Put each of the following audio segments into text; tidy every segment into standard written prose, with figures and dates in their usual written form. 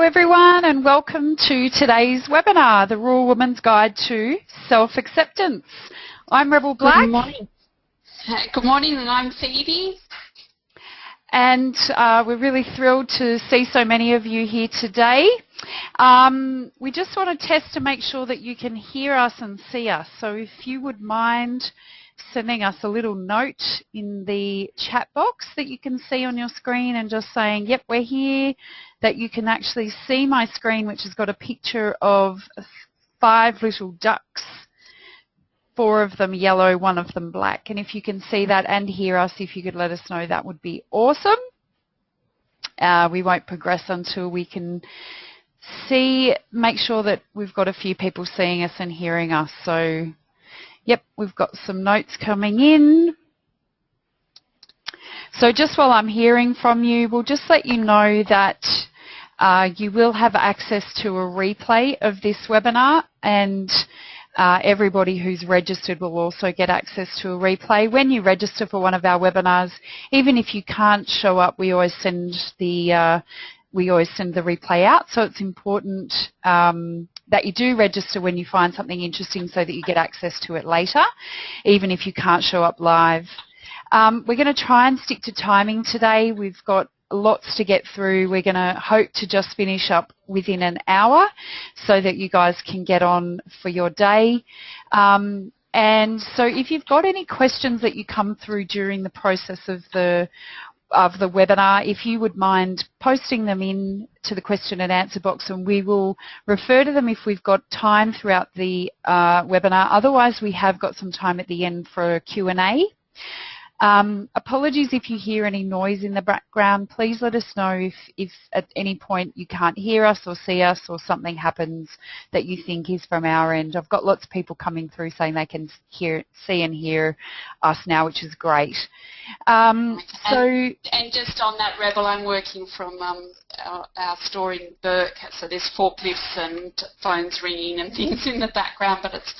everyone, and welcome to today's webinar, The Rural Woman's Guide to Self-Acceptance. I'm Rebel Black. Good morning. Good morning, and I'm Phoebe. And we're really thrilled to see so many of you here today. We just want to test to make sure that you can hear us and see us. So if you would mind sending us a little note in the chat box that you can see on your screen and just saying, yep, we're here, that you can actually see my screen, which has got a picture of 5 little ducks, 4 of them yellow, 1 of them black. And if you can see that and hear us, if you could let us know, that would be awesome. We won't progress until we can make sure that we've got a few people seeing us and hearing us. So yep, we've got some notes coming in. So just while I'm hearing from you, we'll just let you know that you will have access to a replay of this webinar, and everybody who's registered will also get access to a replay. When you register for one of our webinars, even if you can't show up, we always send the replay out. So it's important that you do register when you find something interesting so that you get access to it later, even if you can't show up live. We're going to try and stick to timing today. We've got lots to get through. We're going to hope to just finish up within an hour so that you guys can get on for your day. And so if you've got any questions that you come through during the process of the webinar, if you would mind posting them in to the question and answer box, and we will refer to them if we've got time throughout the webinar. Otherwise, we have got some time at the end for a Q&A. Apologies if you hear any noise in the background. Please let us know if at any point you can't hear us or see us, or something happens that you think is from our end. I've got lots of people coming through saying they can see and hear us now, which is great. And just on that, Rebel, I'm working from our store in Burke, so there's forklifts and phones ringing and things in the background, but it's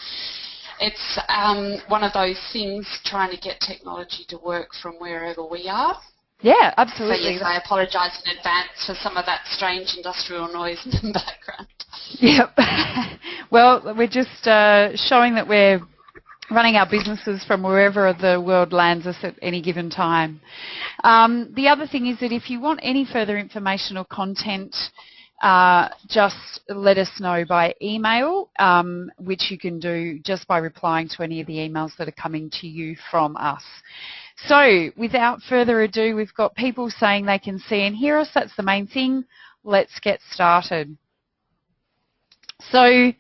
one of those things, trying to get technology to work from wherever we are. Yeah, absolutely. So yes, I apologise in advance for some of that strange industrial noise in the background. Yep. Well, we're just showing that we're running our businesses from wherever the world lands us at any given time. The other thing is that if you want any further information or content, just let us know by email, which you can do just by replying to any of the emails that are coming to you from us. So without further ado, we've got people saying they can see and hear us. That's the main thing. Let's get started. So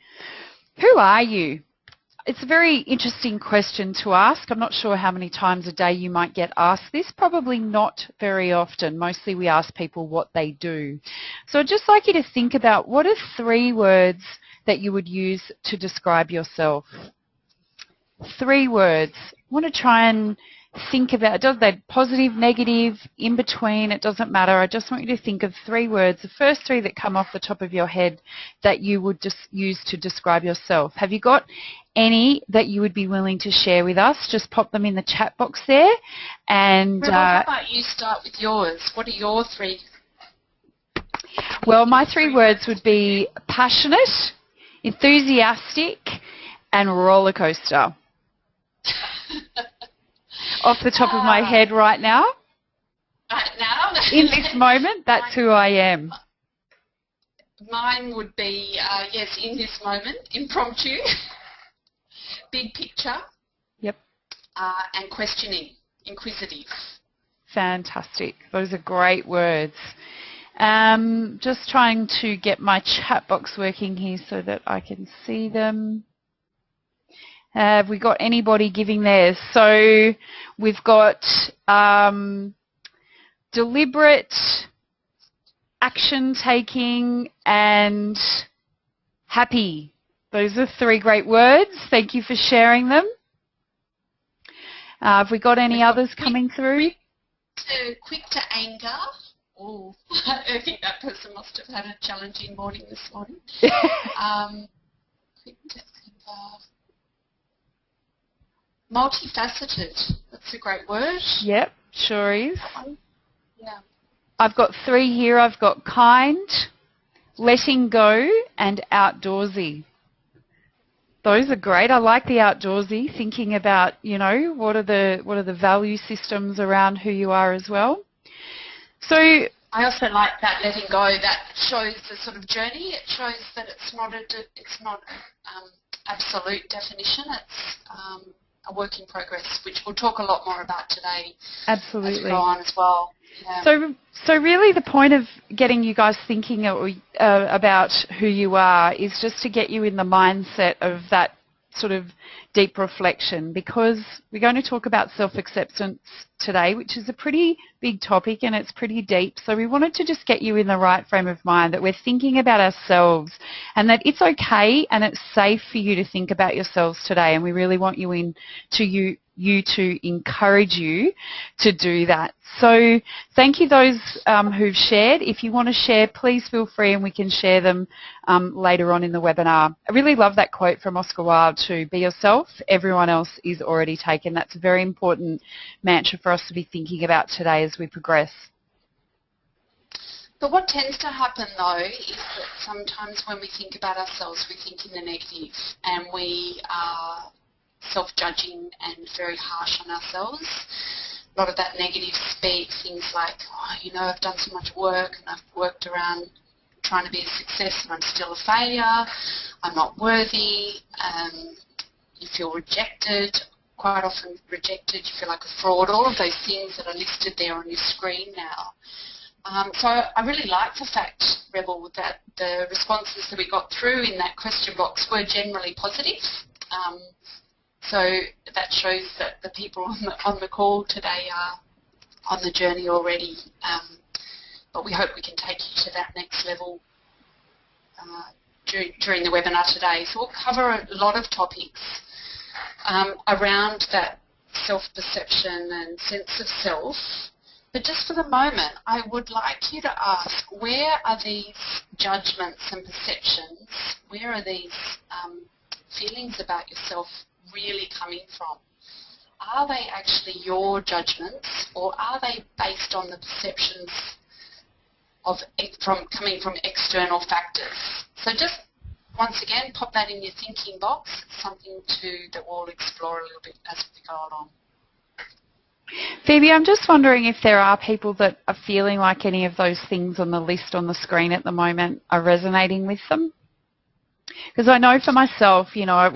who are you? It's a very interesting question to ask. I'm not sure how many times a day you might get asked this. Probably not very often. Mostly we ask people what they do. So I'd just like you to think about, what are 3 words that you would use to describe yourself? 3 words. I want to try and think about, does that positive, negative, in between, it doesn't matter. I just want you to think of 3 words, the first 3 that come off the top of your head, that you would just use to describe yourself. Have you got any that you would be willing to share with us? Just pop them in the chat box there. And how about you start with yours? What are your 3? Well, my 3 words would be passionate, enthusiastic, and roller coaster. Off the top of my head right now. Right now? In this moment, that's who I am. Mine would be, yes, in this moment, impromptu, big picture. Yep. And questioning, inquisitive. Fantastic. Those are great words. Just trying to get my chat box working here so that I can see them. Have we got anybody giving theirs? So we've got deliberate, action-taking, and happy. Those are 3 great words. Thank you for sharing them. Have we got any others coming through? Quick to anger. Oh, I think that person must have had a challenging morning this morning. Quick to anger. Multifaceted. That's a great word. Yep, sure is. Yeah. I've got 3 here. I've got kind, letting go, and outdoorsy. Those are great. I like the outdoorsy, thinking about, you know, what are the value systems around who you are as well. So I also like that letting go. That shows the sort of journey. It shows that it's not absolute definition. It's a work in progress, which we'll talk a lot more about today. Absolutely. As we go on as well. Yeah. So really the point of getting you guys thinking about who you are is just to get you in the mindset of that sort of deep reflection, because we're going to talk about self-acceptance today, which is a pretty big topic and it's pretty deep. So we wanted to just get you in the right frame of mind, that we're thinking about ourselves and that it's okay and it's safe for you to think about yourselves today, and we really want you to encourage you to do that. So thank you those who've shared. If you want to share, please feel free and we can share them later on in the webinar. I really love that quote from Oscar Wilde too, be yourself, everyone else is already taken. That's a very important mantra for us to be thinking about today as we progress. But what tends to happen though is that sometimes when we think about ourselves, we think in the negative and we are self-judging and very harsh on ourselves. A lot of that negative speak, things like, oh, you know, I've done so much work and I've worked around trying to be a success and I'm still a failure, I'm not worthy, you feel rejected, quite often rejected, you feel like a fraud, all of those things that are listed there on your screen now. So I really like the fact, Rebel, that the responses that we got through in that question box were generally positive. So that shows that the people on the call today are on the journey already, but we hope we can take you to that next level during the webinar today. So we'll cover a lot of topics around that self-perception and sense of self. But just for the moment, I would like you to ask, where are these judgments and perceptions, where are these feelings about yourself really coming from? Are they actually your judgments, or are they based on the perceptions coming from external factors? So just once again, pop that in your thinking box. It's something that we'll explore a little bit as we go along. Phoebe, I'm just wondering if there are people that are feeling like any of those things on the list on the screen at the moment are resonating with them. Because I know for myself, you know,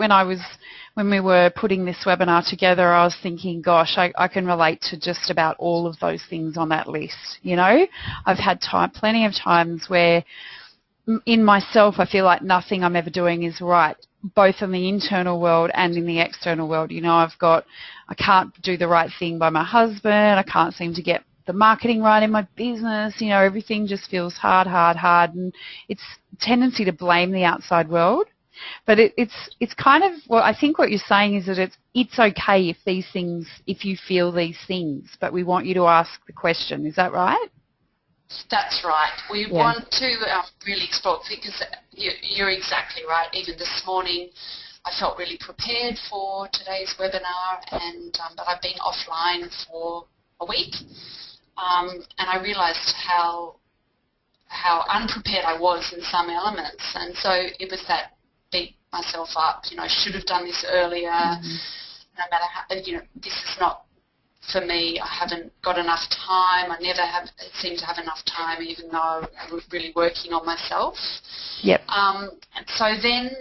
when we were putting this webinar together, I was thinking, gosh, I can relate to just about all of those things on that list. You know, I've had plenty of times where in myself I feel like nothing I'm ever doing is right, both in the internal world and in the external world. You know, I can't do the right thing by my husband, I can't seem to get the marketing right in my business, you know, everything just feels hard, and it's a tendency to blame the outside world. But it's kind of, well, I think what you're saying is that it's okay if you feel these things, but we want you to ask the question. Is that right? That's right. We want to really explore, because you're exactly right. Even this morning, I felt really prepared for today's webinar, but I've been offline for a week, and I realised how unprepared I was in some elements, and so it was that beat myself up. You know, I should have done this earlier. No matter how, you know, this is not for me. I haven't got enough time. I never seem to have enough time, even though I'm really working on myself. Yep. And so then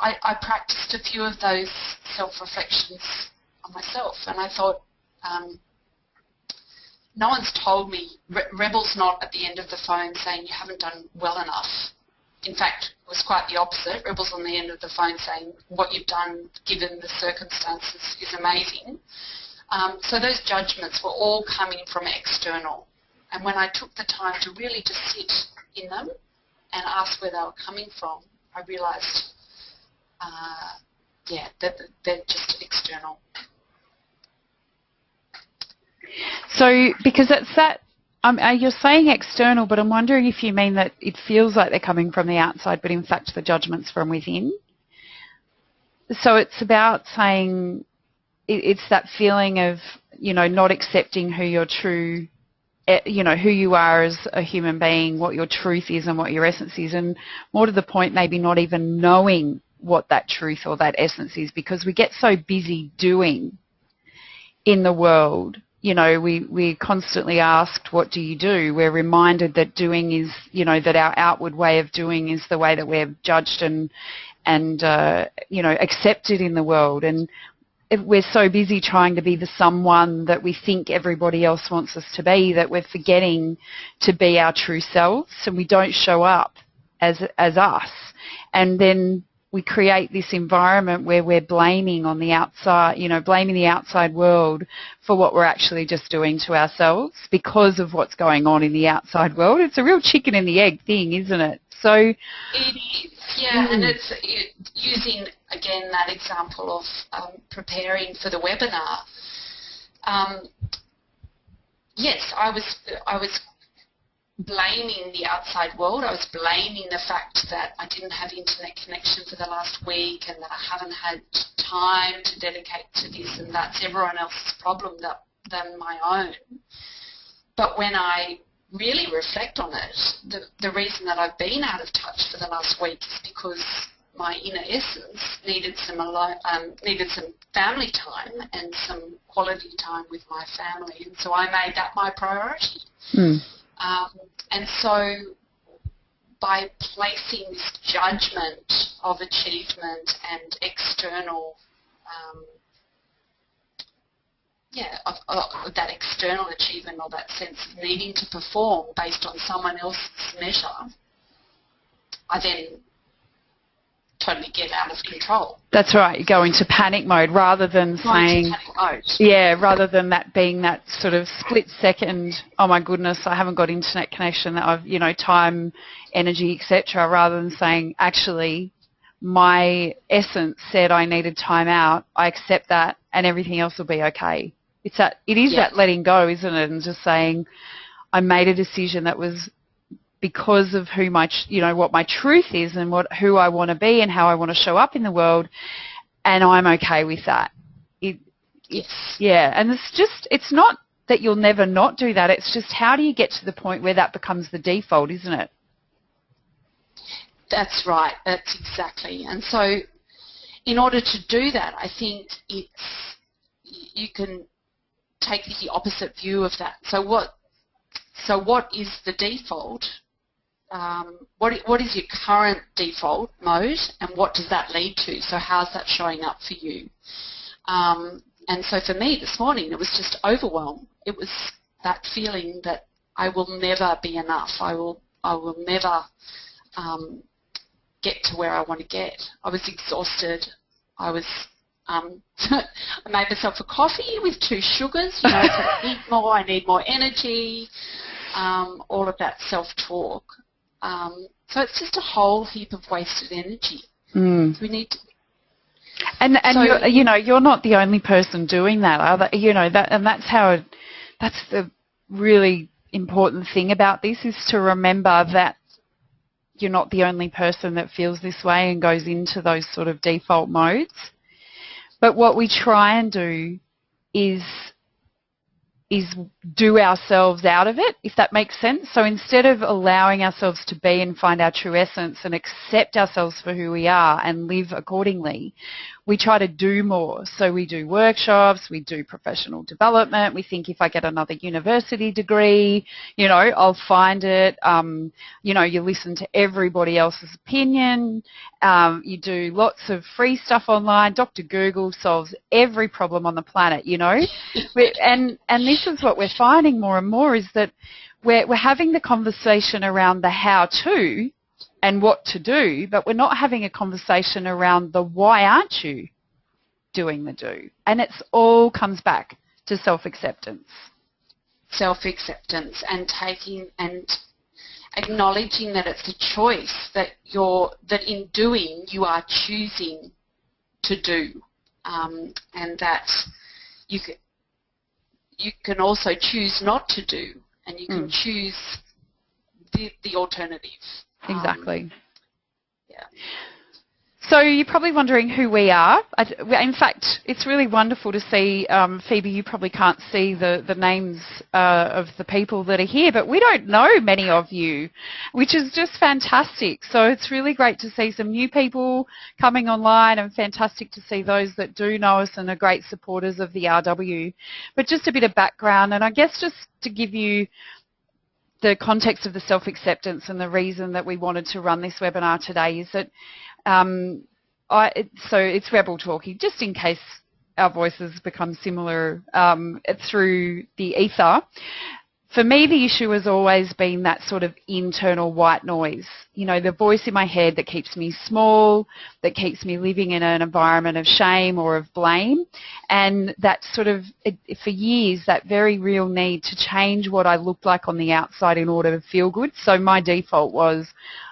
I practiced a few of those self-reflections on myself, and I thought, no one's told me, Rebel's not at the end of the phone saying you haven't done well enough. In fact, it was quite the opposite. Rebel's on the end of the phone saying what you've done, given the circumstances, is amazing. So those judgments were all coming from external. And when I took the time to really just sit in them and ask where they were coming from, I realised, that they're just external. So, because it's that, you're saying external, but I'm wondering if you mean that it feels like they're coming from the outside, but in fact the judgment's from within. So it's about saying, it's that feeling of, you know, not accepting who your true you know, who you are as a human being, what your truth is and what your essence is, and more to the point, maybe not even knowing what that truth or that essence is, because we get so busy doing in the world. You know, we're constantly asked, what do you do? We're reminded that doing is, you know, that our outward way of doing is the way that we're judged and you know, accepted in the world. And if we're so busy trying to be the someone that we think everybody else wants us to be, that we're forgetting to be our true selves, and we don't show up as us. And then we create this environment where we're blaming on the outside, you know, blaming the outside world for what we're actually just doing to ourselves because of what's going on in the outside world. It's a real chicken and the egg thing, isn't it? So it is, yeah, and it's using again that example of preparing for the webinar. Yes, I was blaming the outside world. I was blaming the fact that I didn't have internet connection for the last week and that I haven't had time to dedicate to this, and that's everyone else's problem than my own. But when I really reflect on it, the reason that I've been out of touch for the last week is because my inner essence needed some family time and some quality time with my family, and so I made that my priority. And so by placing this judgment of achievement and external, of that external achievement or that sense of needing to perform based on someone else's measure, I then totally get out of control. that's right. You go into panic mode rather than saying, rather than that being that sort of split second, oh my goodness, I haven't got internet connection, that I've, you know, time, energy, etc. Rather than saying, actually, my essence said I needed time out. I accept that, and everything else will be okay. It is that letting go, isn't it? And just saying, I made a decision that was because of who what my truth is and who I want to be and how I want to show up in the world, and I'm okay with that. And it's not that you'll never not do that. It's just, how do you get to the point where that becomes the default, isn't it? That's right. That's exactly. And so, in order to do that, I think you can take the opposite view of that. So what is the default? What is your current default mode, and what does that lead to? So how's that showing up for you? And so for me this morning, it was just overwhelm. It was that feeling that I will never be enough. I will never get to where I want to get. I was exhausted. I made myself a coffee with 2 sugars. You know, I eat more. I need more energy. All of that self-talk. So it's just a whole heap of wasted energy. We need to. And so, you're not the only person doing that. That's the really important thing about this, is to remember that you're not the only person that feels this way and goes into those sort of default modes. But what we try and do is do ourselves out of it, if that makes sense. So instead of allowing ourselves to be and find our true essence and accept ourselves for who we are and live accordingly, we try to do more. So we do workshops, we do professional development. We think, if I get another university degree, I'll find it. You listen to everybody else's opinion. You do lots of free stuff online. Dr. Google solves every problem on the planet, and this is what we're finding more and more, is that we're having the conversation around the how-to and what to do, but we're not having a conversation around the why aren't you doing the do. And it's all comes back to self-acceptance. Self-acceptance, and taking and acknowledging that it's a choice, that in doing you are choosing to do, and that you can also choose not to do, and you can choose the alternative. Exactly. So you're probably wondering who we are. In fact, it's really wonderful to see, Phoebe, you probably can't see the names of the people that are here, but we don't know many of you, which is just fantastic. So it's really great to see some new people coming online, and fantastic to see those that do know us and are great supporters of the RW. But just a bit of background, and I guess just to give you the context of the self-acceptance and the reason that we wanted to run this webinar today is that so it's Rebel talking, just in case our voices become similar through the ether. For me, the issue has always been that sort of internal white noise, you know, the voice in my head that keeps me small, that keeps me living in an environment of shame or of blame, and that sort of, for years, that very real need to change what I looked like on the outside in order to feel good. So my default was,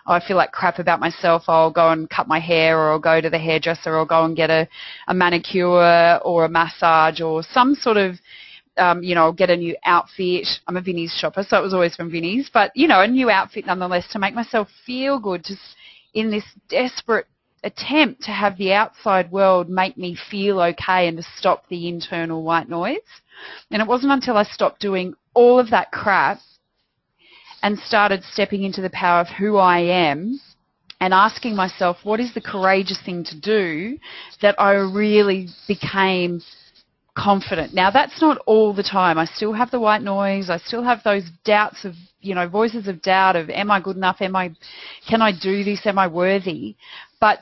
I feel like crap about myself, I'll go and cut my hair, or I'll go to the hairdresser, or I'll go and get a manicure or a massage or some sort of, you know, I'll get a new outfit. I'm a Vinnie's shopper, so it was always from Vinnie's, but, you know, a new outfit nonetheless to make myself feel good, just in this desperate attempt to have the outside world make me feel okay and to stop the internal white noise. And it wasn't until I stopped doing all of that crap and started stepping into the power of who I am and asking myself, what is the courageous thing to do, that I really became confident. Now, that's not all the time. I still have the white noise. I still have those doubts of, you know, voices of doubt of, am I good enough? Can I do this? Am I worthy? But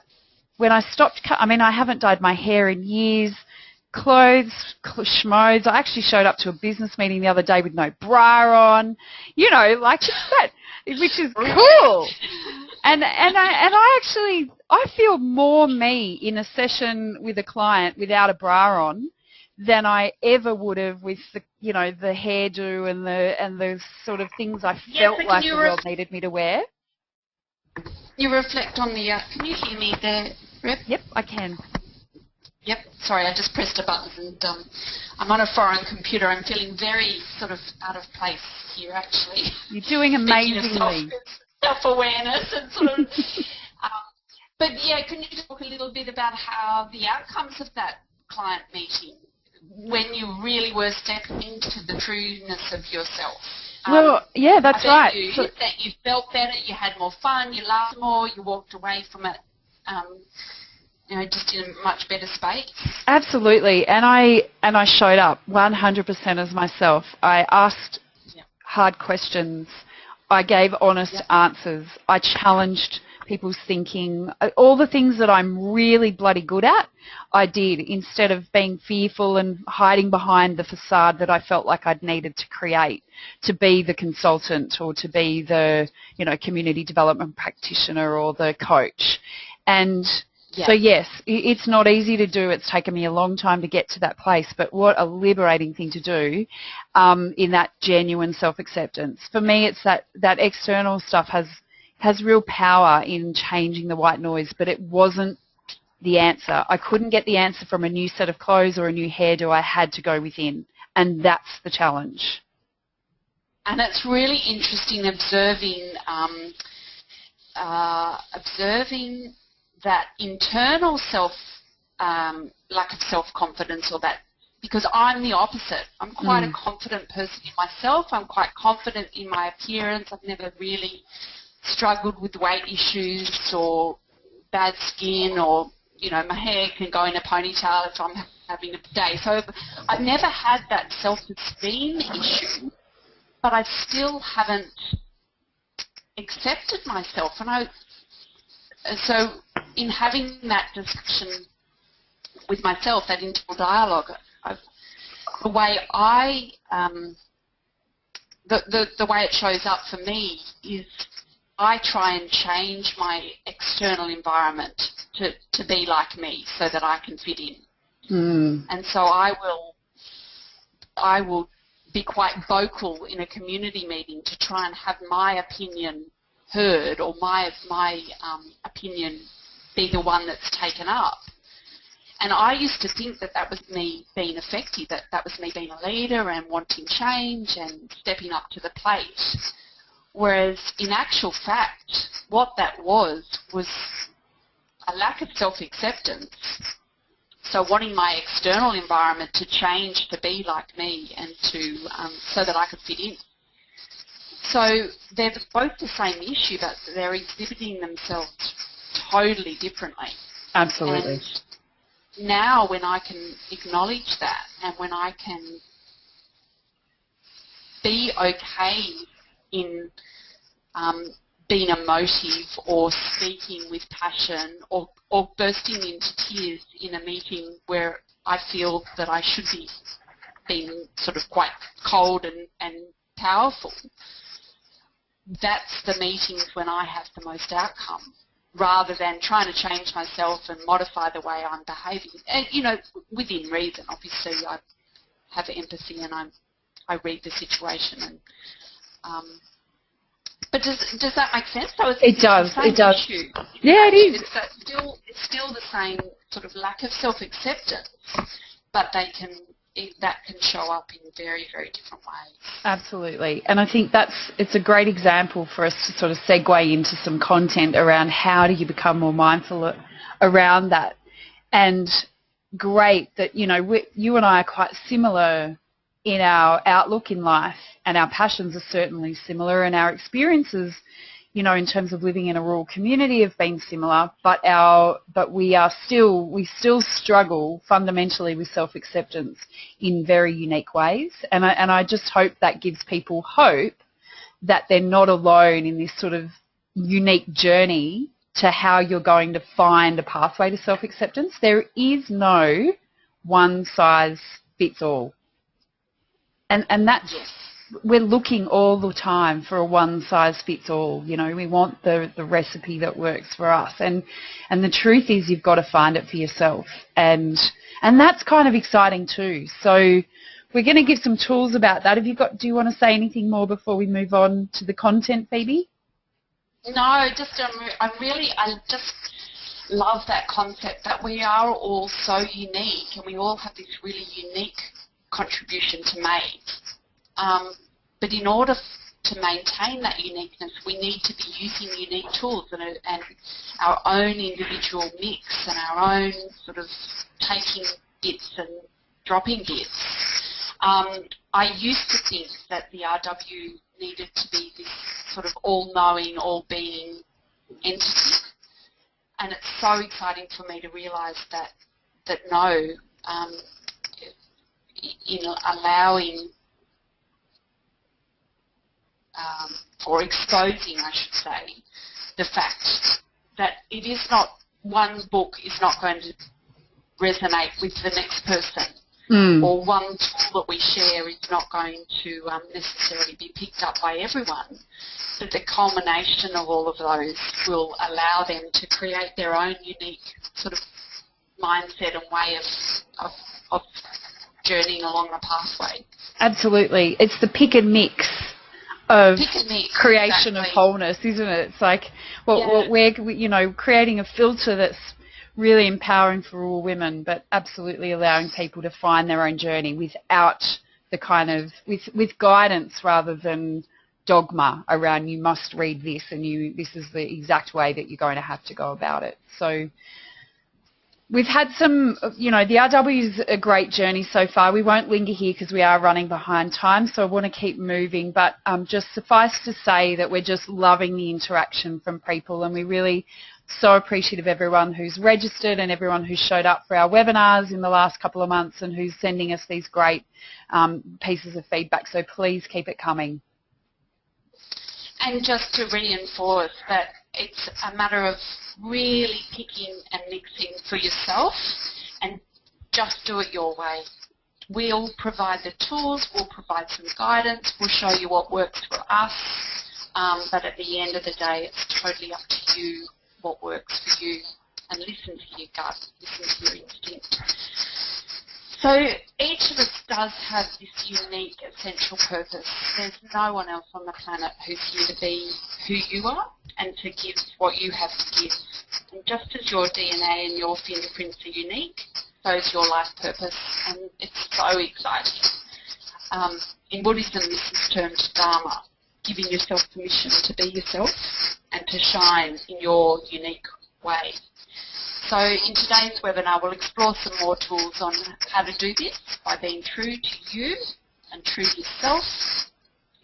when I stopped, I mean, I haven't dyed my hair in years. Clothes, schmoes. I actually showed up to a business meeting the other day with no bra on, you know, like that, which is cool. And I feel more me in a session with a client without a bra on than I ever would have with the, you know, the hairdo and the sort of things I felt like the world needed me to wear. You reflect on the, can you hear me there, Reb? Yep, I can. Yep, sorry, I just pressed a button and I'm on a foreign computer. I'm feeling very sort of out of place here, actually. You're doing amazingly. Self-awareness and sort of, but yeah, can you talk a little bit about how the outcomes of that client meeting, when you really were stepping into the trueness of yourself? Well, yeah, that's right. That you felt better, you had more fun, you laughed more, you walked away from it, you know, just in a much better space. Absolutely, and I showed up 100% as myself. I asked hard questions. I gave honest answers. I challenged people's thinking. All the things that I'm really bloody good at, I did, instead of being fearful and hiding behind the facade that I felt like I'd needed to create to be the consultant or to be the, you know, community development practitioner or the coach. And so, yes, it's not easy to do. It's taken me a long time to get to that place, but what a liberating thing to do in that genuine self-acceptance. For me, it's that external stuff has real power in changing the white noise, but it wasn't the answer. I couldn't get the answer from a new set of clothes or a new hairdo. I had to go within, and that's the challenge. And it's really interesting observing that internal lack of self-confidence, or that, because I'm the opposite. I'm quite a confident person in myself. I'm quite confident in my appearance. I've never really struggled with weight issues or bad skin, or, you know, my hair can go in a ponytail if I'm having a day. So I've never had that self-esteem issue, but I still haven't accepted myself. And so in having that discussion with myself, that internal dialogue, the way the way it shows up for me is I try and change my external environment to be like me, so that I can fit in. And so I will be quite vocal in a community meeting to try and have my opinion heard, or my opinion be the one that's taken up. And I used to think that was me being effective, that was me being a leader and wanting change and stepping up to the plate. Whereas in actual fact, what that was a lack of self-acceptance. So wanting my external environment to change to be like me and to so that I could fit in. So they're both the same issue, but they're exhibiting themselves totally differently. Absolutely. And now when I can acknowledge that and when I can be okay in being emotive or speaking with passion or bursting into tears in a meeting where I feel that I should be being sort of quite cold and powerful, that's the meetings when I have the most outcome, rather than trying to change myself and modify the way I'm behaving. And, you know, within reason, obviously I have empathy and I read the situation. And but does that make sense? So it does. It does. Issue. Yeah, it is. It's still the same sort of lack of self-acceptance, but that can show up in very, very different ways. Absolutely. And I think it's a great example for us to sort of segue into some content around how do you become more mindful around that. And great that, you know, you and I are quite similar in our outlook in life, and our passions are certainly similar, and our experiences, you know, in terms of living in a rural community have been similar, but we still struggle fundamentally with self-acceptance in very unique ways. And I just hope that gives people hope that they're not alone in this sort of unique journey to how you're going to find a pathway to self-acceptance. There is no one size fits all. And that's, we're looking all the time for a one size fits all. You know, we want the recipe that works for us. And the truth is you've got to find it for yourself. And that's kind of exciting too. So we're going to give some tools about that. Do you want to say anything more before we move on to the content, Phoebe? No, I just love that concept that we are all so unique and we all have this really unique contribution to make. But in order to maintain that uniqueness, we need to be using unique tools and our own individual mix and our own sort of taking bits and dropping bits. I used to think that the RW needed to be this sort of all-knowing, all-being entity. And it's so exciting for me to realise that no, in allowing or exposing, I should say, the fact that it is not, one book is not going to resonate with the next person, or one tool that we share is not going to necessarily be picked up by everyone, but the culmination of all of those will allow them to create their own unique sort of mindset and way of journeying along the pathway. Absolutely. It's the pick and mix of creation exactly. of wholeness, isn't it? It's like we're, you know, creating a filter that's really empowering for all women, but absolutely allowing people to find their own journey without the kind of, with guidance rather than dogma around you must read this and this is the exact way that you're going to have to go about it. So we've had some, you know, the RW is a great journey so far. We won't linger here because we are running behind time, so I want to keep moving. But just suffice to say that we're just loving the interaction from people, and we're really so appreciative of everyone who's registered and everyone who's showed up for our webinars in the last couple of months and who's sending us these great pieces of feedback. So please keep it coming. And just to reinforce that it's a matter of really picking and mixing for yourself and just do it your way. We'll provide the tools, we'll provide some guidance, we'll show you what works for us, but at the end of the day it's totally up to you what works for you, and listen to your gut, listen to your instinct. So each of us does have this unique essential purpose. There's no one else on the planet who's here to be who you are and to give what you have to give. And just as your DNA and your fingerprints are unique, so is your life purpose, and it's so exciting. In Buddhism this is termed Dharma, giving yourself permission to be yourself and to shine in your unique way. So in today's webinar, we'll explore some more tools on how to do this by being true to you and true to yourself.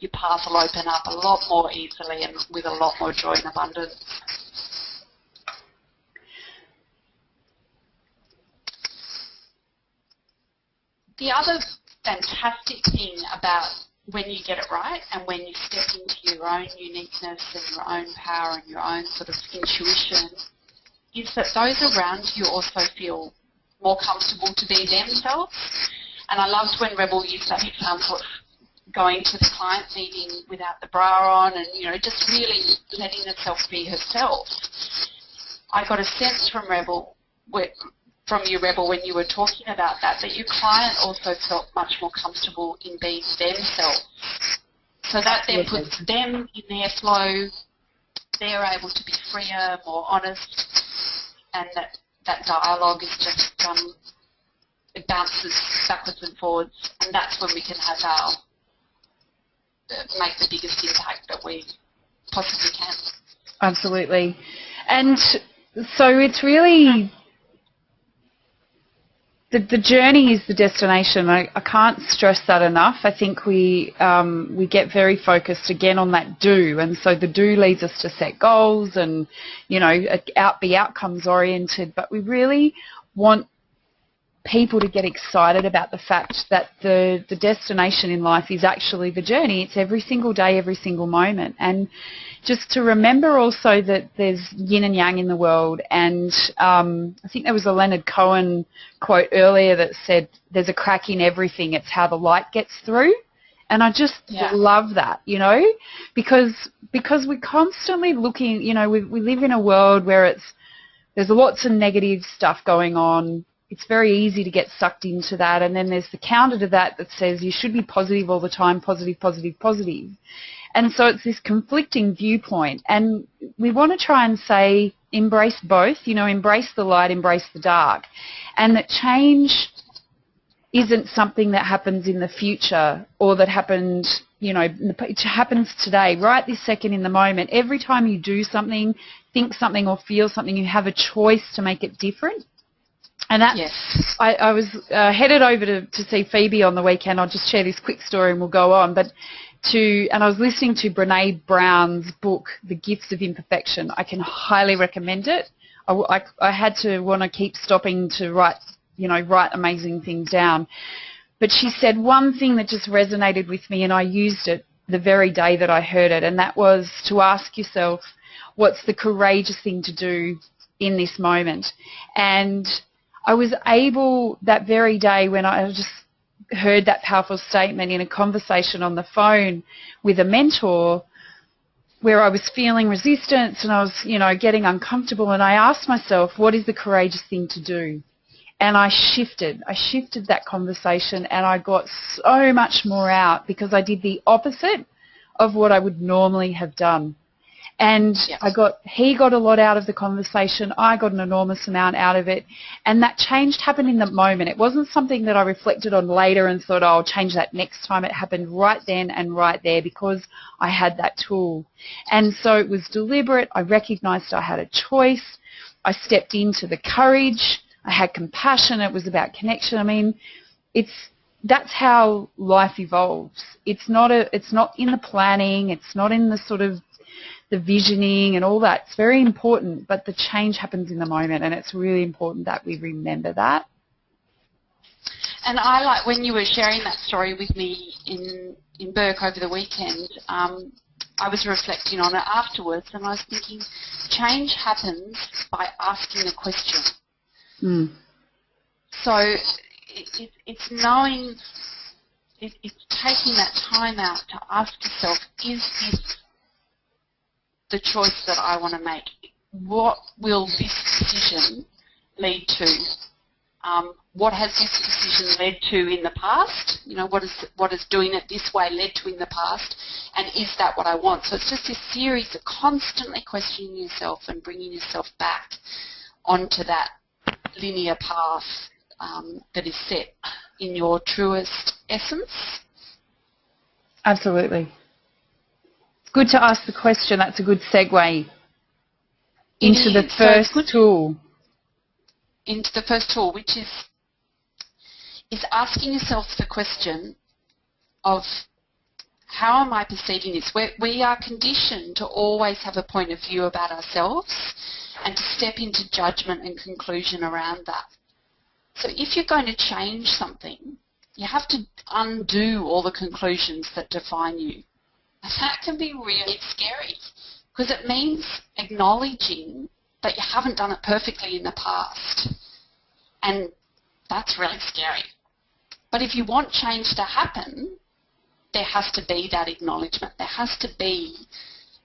Your path will open up a lot more easily and with a lot more joy and abundance. The other fantastic thing about when you get it right and when you step into your own uniqueness and your own power and your own sort of intuition is that those around you also feel more comfortable to be themselves. And I loved when Rebel used that example of going to the client meeting without the bra on and, you know, just really letting herself be herself. I got a sense from you, Rebel, when you were talking about that your client also felt much more comfortable in being themselves. So that then puts them in their flow. They're able to be freer, more honest, and that dialogue is just, it bounces backwards and forwards, and that's when we can have make the biggest impact that we possibly can. Absolutely. And so it's really... The journey is the destination. I can't stress that enough. I think we get very focused again on that do, and so the do leads us to set goals and, you know, be outcomes oriented. But we really want people to get excited about the fact that the destination in life is actually the journey. It's every single day, every single moment. And just to remember also that there's yin and yang in the world. And I think there was a Leonard Cohen quote earlier that said, there's a crack in everything. It's how the light gets through. And I just love that, you know, because we're constantly looking, you know, we live in a world where there's lots of negative stuff going on. It's very easy to get sucked into that. And then there's the counter to that says you should be positive all the time, positive, positive, positive. And so it's this conflicting viewpoint. And we want to try and say, embrace both, you know, embrace the light, embrace the dark. And that change isn't something that happens in the future or that happened, you know, it happens today, right this second in the moment. Every time you do something, think something or feel something, you have a choice to make it different. And that, I was headed over to see Phoebe on the weekend. I'll just share this quick story and we'll go on. And I was listening to Brené Brown's book, The Gifts of Imperfection. I can highly recommend it. I had to want to keep stopping to write amazing things down. But she said one thing that just resonated with me, and I used it the very day that I heard it, and that was to ask yourself, what's the courageous thing to do in this moment? And I was able that very day when I just heard that powerful statement in a conversation on the phone with a mentor where I was feeling resistance and I was, you know, getting uncomfortable, and I asked myself, what is the courageous thing to do? And I shifted that conversation and I got so much more out because I did the opposite of what I would normally have done. And he got a lot out of the conversation. I got an enormous amount out of it. And that change happened in the moment. It wasn't something that I reflected on later and thought, oh, I'll change that next time. It happened right then and right there because I had that tool. And so it was deliberate. I recognized I had a choice. I stepped into the courage. I had compassion. It was about connection. I mean, that's how life evolves. It's not in the planning. It's not in the sort of the visioning and all that. It's very important, but the change happens in the moment, and it's really important that we remember that. And I like when you were sharing that story with me in Burke over the weekend, I was reflecting on it afterwards, and I was thinking change happens by asking a question. So it's knowing, it's taking that time out to ask yourself, is this the choice that I want to make? What will this decision lead to? What has this decision led to in the past? You know, what is doing it this way led to in the past? And is that what I want? So it's just this series of constantly questioning yourself and bringing yourself back onto that linear path that is set in your truest essence. Absolutely. Good to ask the question. That's a good segue into the first tool. into the first tool, which is asking yourself the question of how am I perceiving this? We are conditioned to always have a point of view about ourselves and to step into judgment and conclusion around that. So if you're going to change something, you have to undo all the conclusions that define you. And that can be really scary because it means acknowledging that you haven't done it perfectly in the past. And that's really scary. But if you want change to happen, there has to be that acknowledgement. There has to be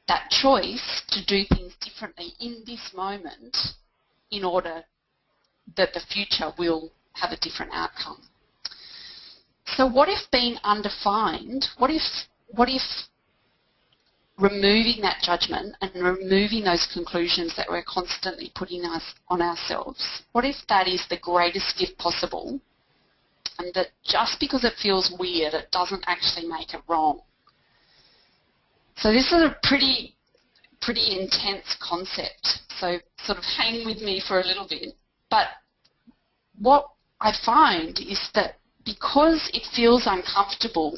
that choice to do things differently in this moment in order that the future will have a different outcome. So what if being undefined, what if removing that judgment and removing those conclusions that we're constantly putting us on ourselves, what if that is the greatest gift possible, and that just because it feels weird, it doesn't actually make it wrong? So this is a pretty intense concept, so sort of hang with me for a little bit. But what I find is that because it feels uncomfortable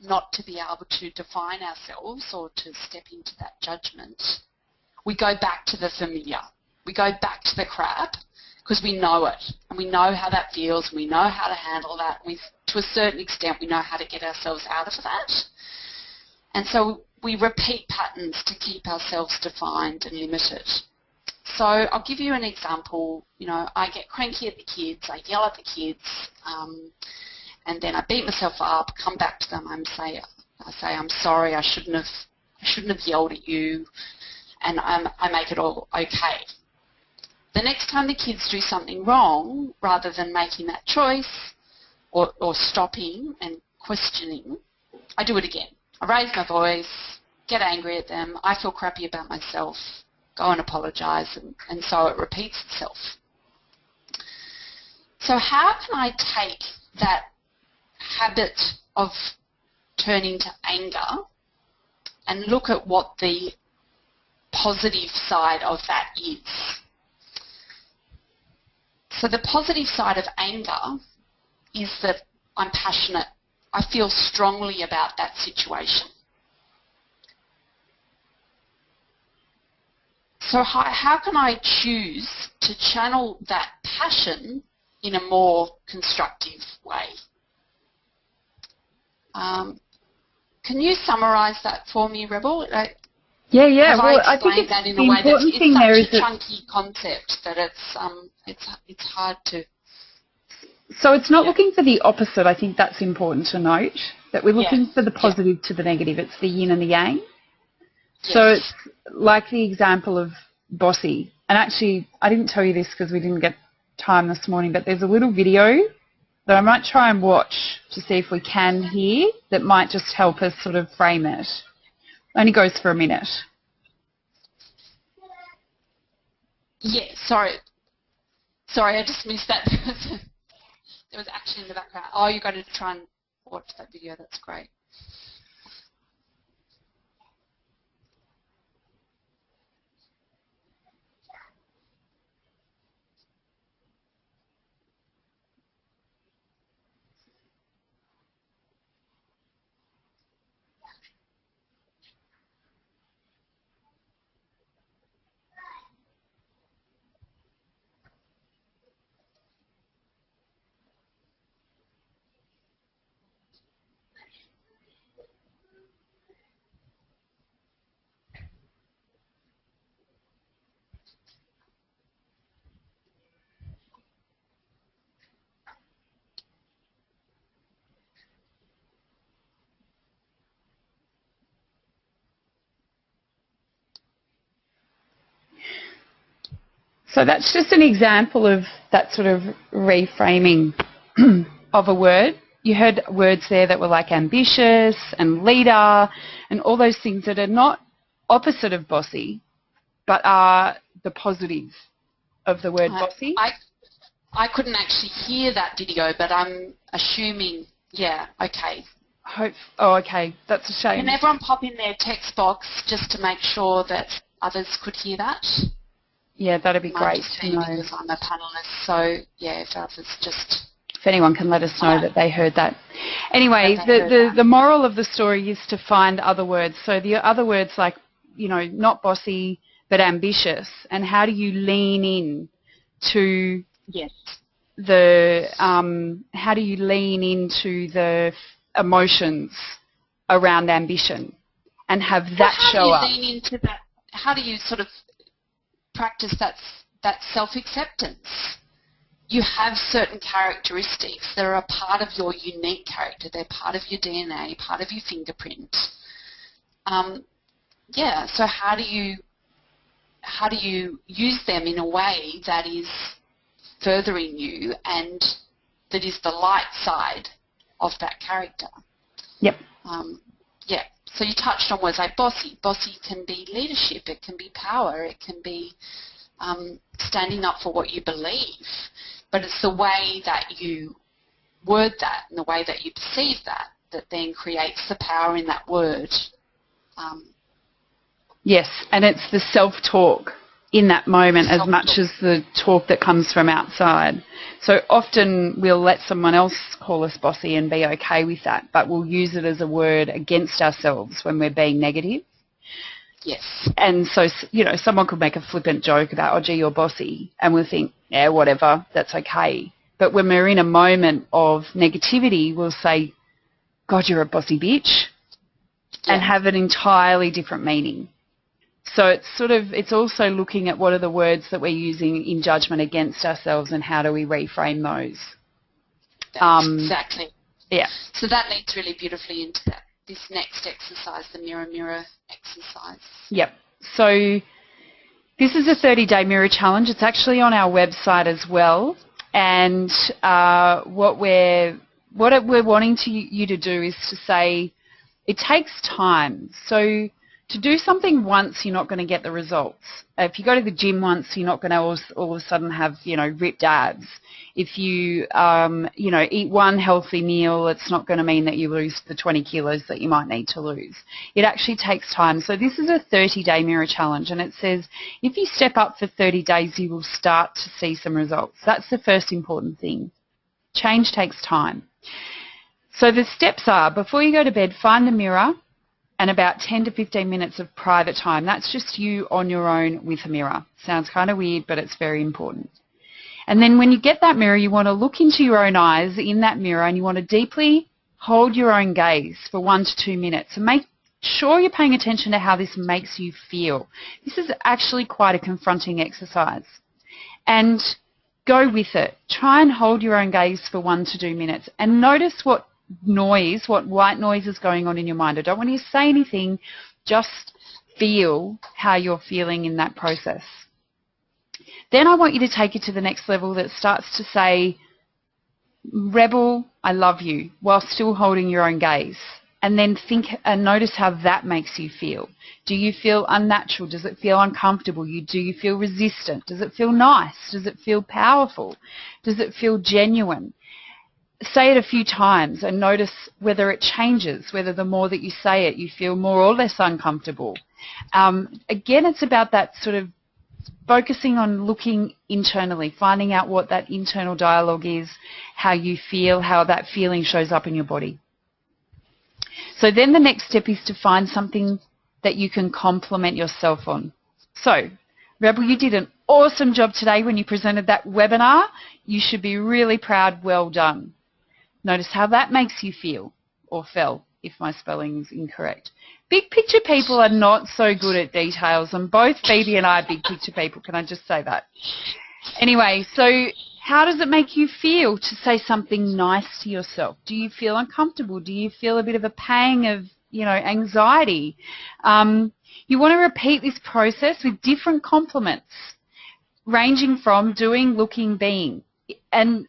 not to be able to define ourselves or to step into that judgment, we go back to the familiar. We go back to the crap because we know it and we know how that feels and we know how to handle that. To a certain extent, we know how to get ourselves out of that. And so we repeat patterns to keep ourselves defined and limited. So I'll give you an example. You know, I get cranky at the kids, I yell at the kids, and then I beat myself up, come back to them, and I say, I'm sorry, I shouldn't have yelled at you, and I make it all okay. The next time the kids do something wrong, rather than making that choice or stopping and questioning, I do it again. I raise my voice, get angry at them, I feel crappy about myself, go and apologise, and so it repeats itself. So how can I take that habit of turning to anger and look at what the positive side of that is? So the positive side of anger is that I'm passionate. I feel strongly about that situation. So how can I choose to channel that passion in a more constructive way? Can you summarise that for me, Rebel? Yeah. Well, I think that in the a way important that thing it's there such is a chunky concept that it's hard to. So it's not looking for the opposite. I think that's important to note, that we're looking for the positive to the negative. It's the yin and the yang. Yes. So it's like the example of Bossy. And actually, I didn't tell you this because we didn't get time this morning, but there's a little video that I might try and watch to see if we can hear that might just help us sort of frame it. Only goes for a minute. Yeah, sorry, I just missed that. There was action in the background. Oh, you're going to try and watch that video. That's great. So that's just an example of that sort of reframing of a word. You heard words there that were like ambitious and leader and all those things that are not opposite of bossy, but are the positive of the word bossy. I couldn't actually hear that video, but I'm assuming, yeah, okay. Okay, that's a shame. Can everyone pop in their text box just to make sure that others could hear that? Yeah, that'd be great to know. Because I'm a panellist, so yeah, if others just... If anyone can let us know that they heard that. Anyway, the moral of the story is to find other words. So the other words like, you know, not bossy but ambitious, and how do you lean in to how do you lean into the emotions around ambition and have that show up? How do you lean into that? How do you sort of practice that self-acceptance? You have certain characteristics that are a part of your unique character. They're part of your DNA, part of your fingerprint. So how do you use them in a way that is furthering you and that is the light side of that character? Yep. So you touched on words like bossy. Bossy can be leadership. It can be power. It can be standing up for what you believe. But it's the way that you word that and the way that you perceive that then creates the power in that word. Yes, and it's the self-talk in that moment as much as the talk that comes from outside. So often we'll let someone else call us bossy and be okay with that, but we'll use it as a word against ourselves when we're being negative. Yes. And so, you know, someone could make a flippant joke about, oh, gee, you're bossy, and we'll think, yeah, whatever, that's okay. But when we're in a moment of negativity, we'll say, God, you're a bossy bitch, and have an entirely different meaning. So it's also looking at what are the words that we're using in judgment against ourselves and how do we reframe those. Exactly. Yeah. So that leads really beautifully into this next exercise, the mirror exercise. Yep. So this is a 30-day mirror challenge. It's actually on our website as well. And what we're wanting you to do is to say it takes time. So to do something once, you're not going to get the results. If you go to the gym once, you're not going to all of a sudden have, you know, ripped abs. If you, eat one healthy meal, it's not going to mean that you lose the 20 kilos that you might need to lose. It actually takes time. So this is a 30-day mirror challenge, and it says if you step up for 30 days, you will start to see some results. That's the first important thing. Change takes time. So the steps are, before you go to bed, find a mirror and about 10 to 15 minutes of private time. That's just you on your own with a mirror. Sounds kind of weird, but it's very important. And then when you get that mirror, you want to look into your own eyes in that mirror and you want to deeply hold your own gaze for 1 to 2 minutes and make sure you're paying attention to how this makes you feel. This is actually quite a confronting exercise. And go with it. Try and hold your own gaze for 1 to 2 minutes and notice what white noise is going on in your mind. I don't want you to say anything, just feel how you're feeling in that process. Then I want you to take it to the next level that starts to say, Rebel, I love you, while still holding your own gaze. And then think and notice how that makes you feel. Do you feel unnatural? Does it feel uncomfortable? Do you feel resistant? Does it feel nice? Does it feel powerful? Does it feel genuine? Say it a few times and notice whether it changes, whether the more that you say it, you feel more or less uncomfortable. Again, it's about that sort of focusing on looking internally, finding out what that internal dialogue is, how you feel, how that feeling shows up in your body. So then the next step is to find something that you can compliment yourself on. So, Rebel, you did an awesome job today when you presented that webinar. You should be really proud. Well done. Notice how that makes you feel, or feel, if my spelling is incorrect. Big picture people are not so good at details, and both Phoebe and I are big picture people. Can I just say that? Anyway, so how does it make you feel to say something nice to yourself? Do you feel uncomfortable? Do you feel a bit of a pang of, anxiety? You want to repeat this process with different compliments, ranging from doing, looking, being, and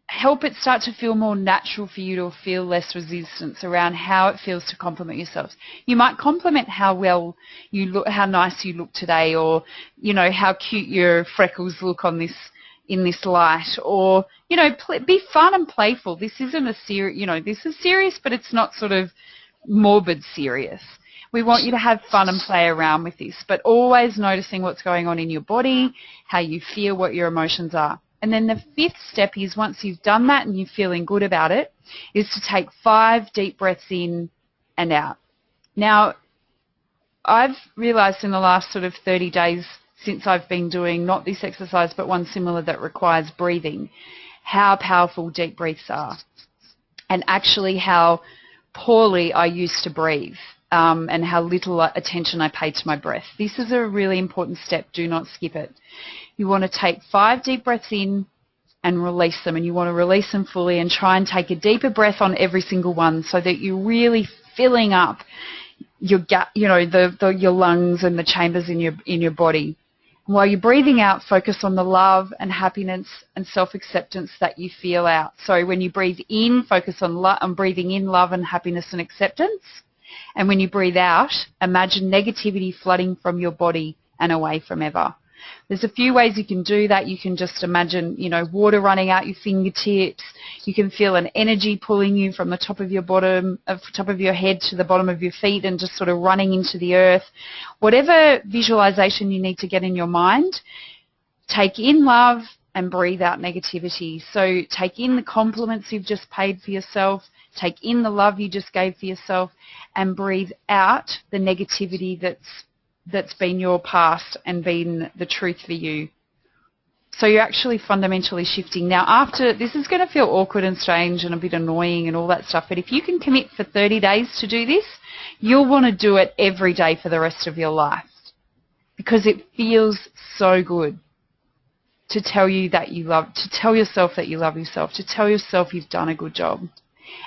help it start to feel more natural for you to feel less resistance around how it feels to compliment yourselves. You might compliment how well you look, how nice you look today, or, how cute your freckles look in this light, or, be fun and playful. This isn't a serious, this is serious, but it's not sort of morbid serious. We want you to have fun and play around with this, but always noticing what's going on in your body, how you feel, what your emotions are. And then the fifth step is, once you've done that and you're feeling good about it, is to take 5 deep breaths in and out. Now, I've realised in the last sort of 30 days since I've been doing not this exercise but one similar that requires breathing, how powerful deep breaths are, and actually how poorly I used to breathe, and how little attention I paid to my breath. This is a really important step. Do not skip it. You want to take 5 deep breaths in and release them, and you want to release them fully and try and take a deeper breath on every single one so that you're really filling up your gut, your lungs and the chambers in your body. And while you're breathing out, focus on the love and happiness and self-acceptance that you feel out. So when you breathe in, focus on breathing in love and happiness and acceptance. And when you breathe out, imagine negativity flooding from your body and away from ever. There's a few ways you can do that. You can just imagine, water running out your fingertips. You can feel an energy pulling you from the top of your head to the bottom of your feet and just sort of running into the earth. Whatever visualization you need to get in your mind, take in love and breathe out negativity. So take in the compliments you've just paid for yourself, take in the love you just gave for yourself, and breathe out the negativity that's been your past and been the truth for you. So you're actually fundamentally shifting. Now, after this is going to feel awkward and strange and a bit annoying and all that stuff, but if you can commit for 30 days to do this, you'll want to do it every day for the rest of your life, because it feels so good to tell tell yourself that you love yourself, to tell yourself you've done a good job,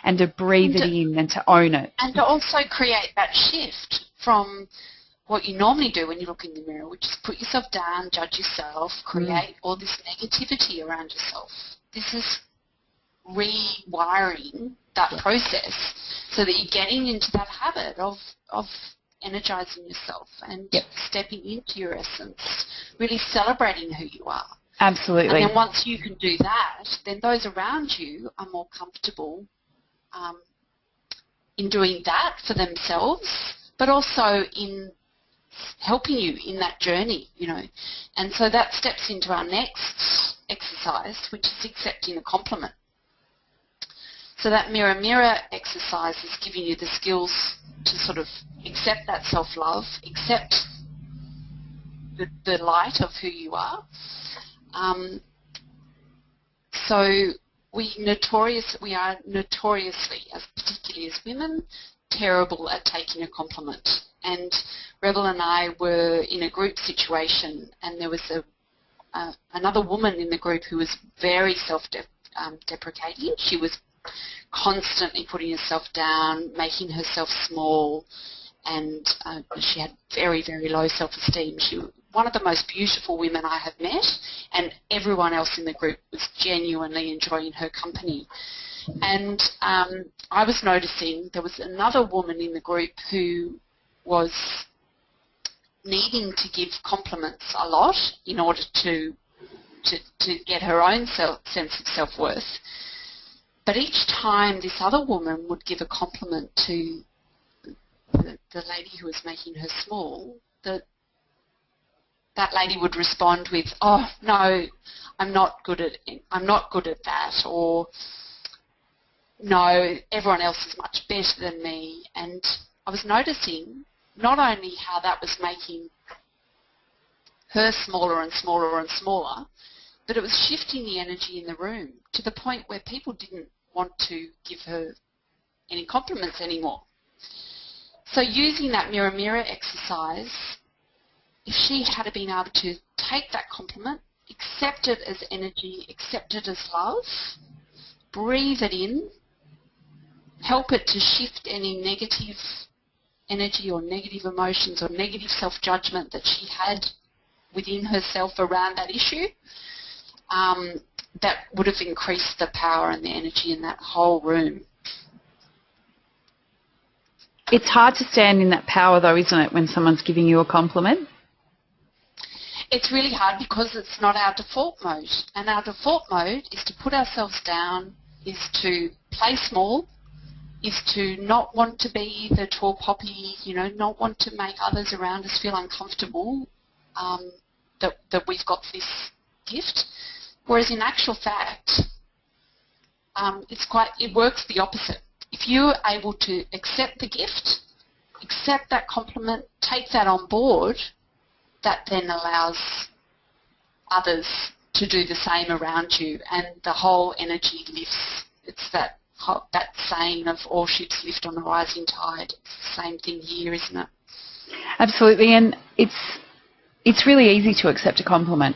and to breathe it in and to own it. And to also create that shift from what you normally do when you look in the mirror, which is put yourself down, judge yourself, create all this negativity around yourself. This is rewiring that process so that you're getting into that habit of energizing yourself and stepping into your essence, really celebrating who you are. Absolutely. And then once you can do that, then those around you are more comfortable in doing that for themselves, but also in helping you in that journey, And so that steps into our next exercise, which is accepting a compliment. So that mirror exercise is giving you the skills to sort of accept that self-love, accept the light of who you are. So we are notoriously, particularly as women, terrible at taking a compliment. And Rebel and I were in a group situation, and there was another woman in the group who was very self-deprecating. She was constantly putting herself down, making herself small, and she had very, very low self-esteem. She was one of the most beautiful women I have met, and everyone else in the group was genuinely enjoying her company. And I was noticing there was another woman in the group who was needing to give compliments a lot in order to get her own sense of self-worth. But each time this other woman would give a compliment to the lady who was making her small, that lady would respond with, "Oh no, I'm not good at that," or "No, everyone else is much better than me." And I was noticing not only how that was making her smaller and smaller and smaller, but it was shifting the energy in the room to the point where people didn't want to give her any compliments anymore. So using that mirror exercise, if she had been able to take that compliment, accept it as energy, accept it as love, breathe it in, help it to shift any negative energy or negative emotions or negative self-judgment that she had within herself around that issue, that would have increased the power and the energy in that whole room. It's hard to stand in that power though, isn't it, when someone's giving you a compliment? It's really hard because it's not our default mode. And our default mode is to put ourselves down, is to play small, is to not want to be the tall poppy, you know, not want to make others around us feel uncomfortable that we've got this gift. Whereas in actual fact, it works the opposite. If you're able to accept the gift, accept that compliment, take that on board, that then allows others to do the same around you, and the whole energy lifts. It's that saying of all ships lift on a rising tide. It's the same thing here, isn't it? Absolutely, and it's really easy to accept a compliment.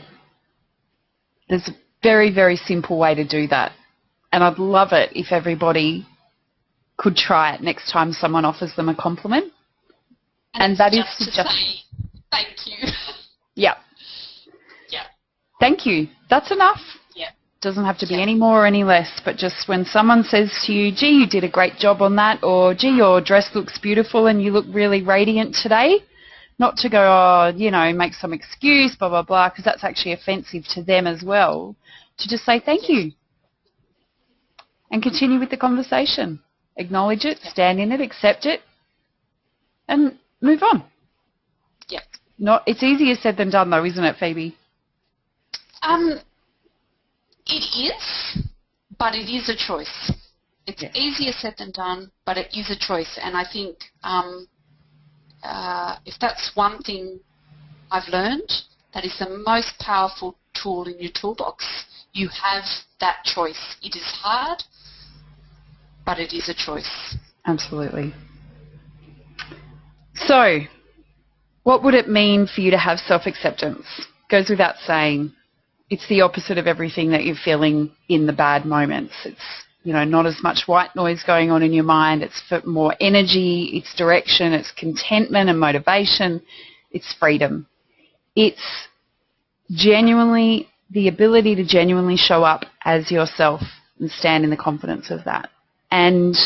There's a very, very simple way to do that, and I'd love it if everybody could try it next time someone offers them a compliment. And that is to say thank you. Yeah. Yeah. Thank you. That's enough. Yeah. Doesn't have to be any more or any less, but just when someone says to you, gee, you did a great job on that, or gee, your dress looks beautiful and you look really radiant today, not to go, oh, you know, make some excuse, blah, blah, blah, because that's actually offensive to them as well, to just say thank you and continue with the conversation. Acknowledge it, stand in it, accept it, and move on. Yep. It's easier said than done, though, isn't it, Phoebe? It is, but it is a choice. It's easier said than done, but it is a choice. And I think if that's one thing I've learned, that is the most powerful tool in your toolbox. You have that choice. It is hard, but it is a choice. Absolutely. So, what would it mean for you to have self-acceptance? Goes without saying. It's the opposite of everything that you're feeling in the bad moments. It's, you know, not as much white noise going on in your mind. It's for more energy, it's direction, it's contentment and motivation, it's freedom. It's genuinely the ability to genuinely show up as yourself and stand in the confidence of that. And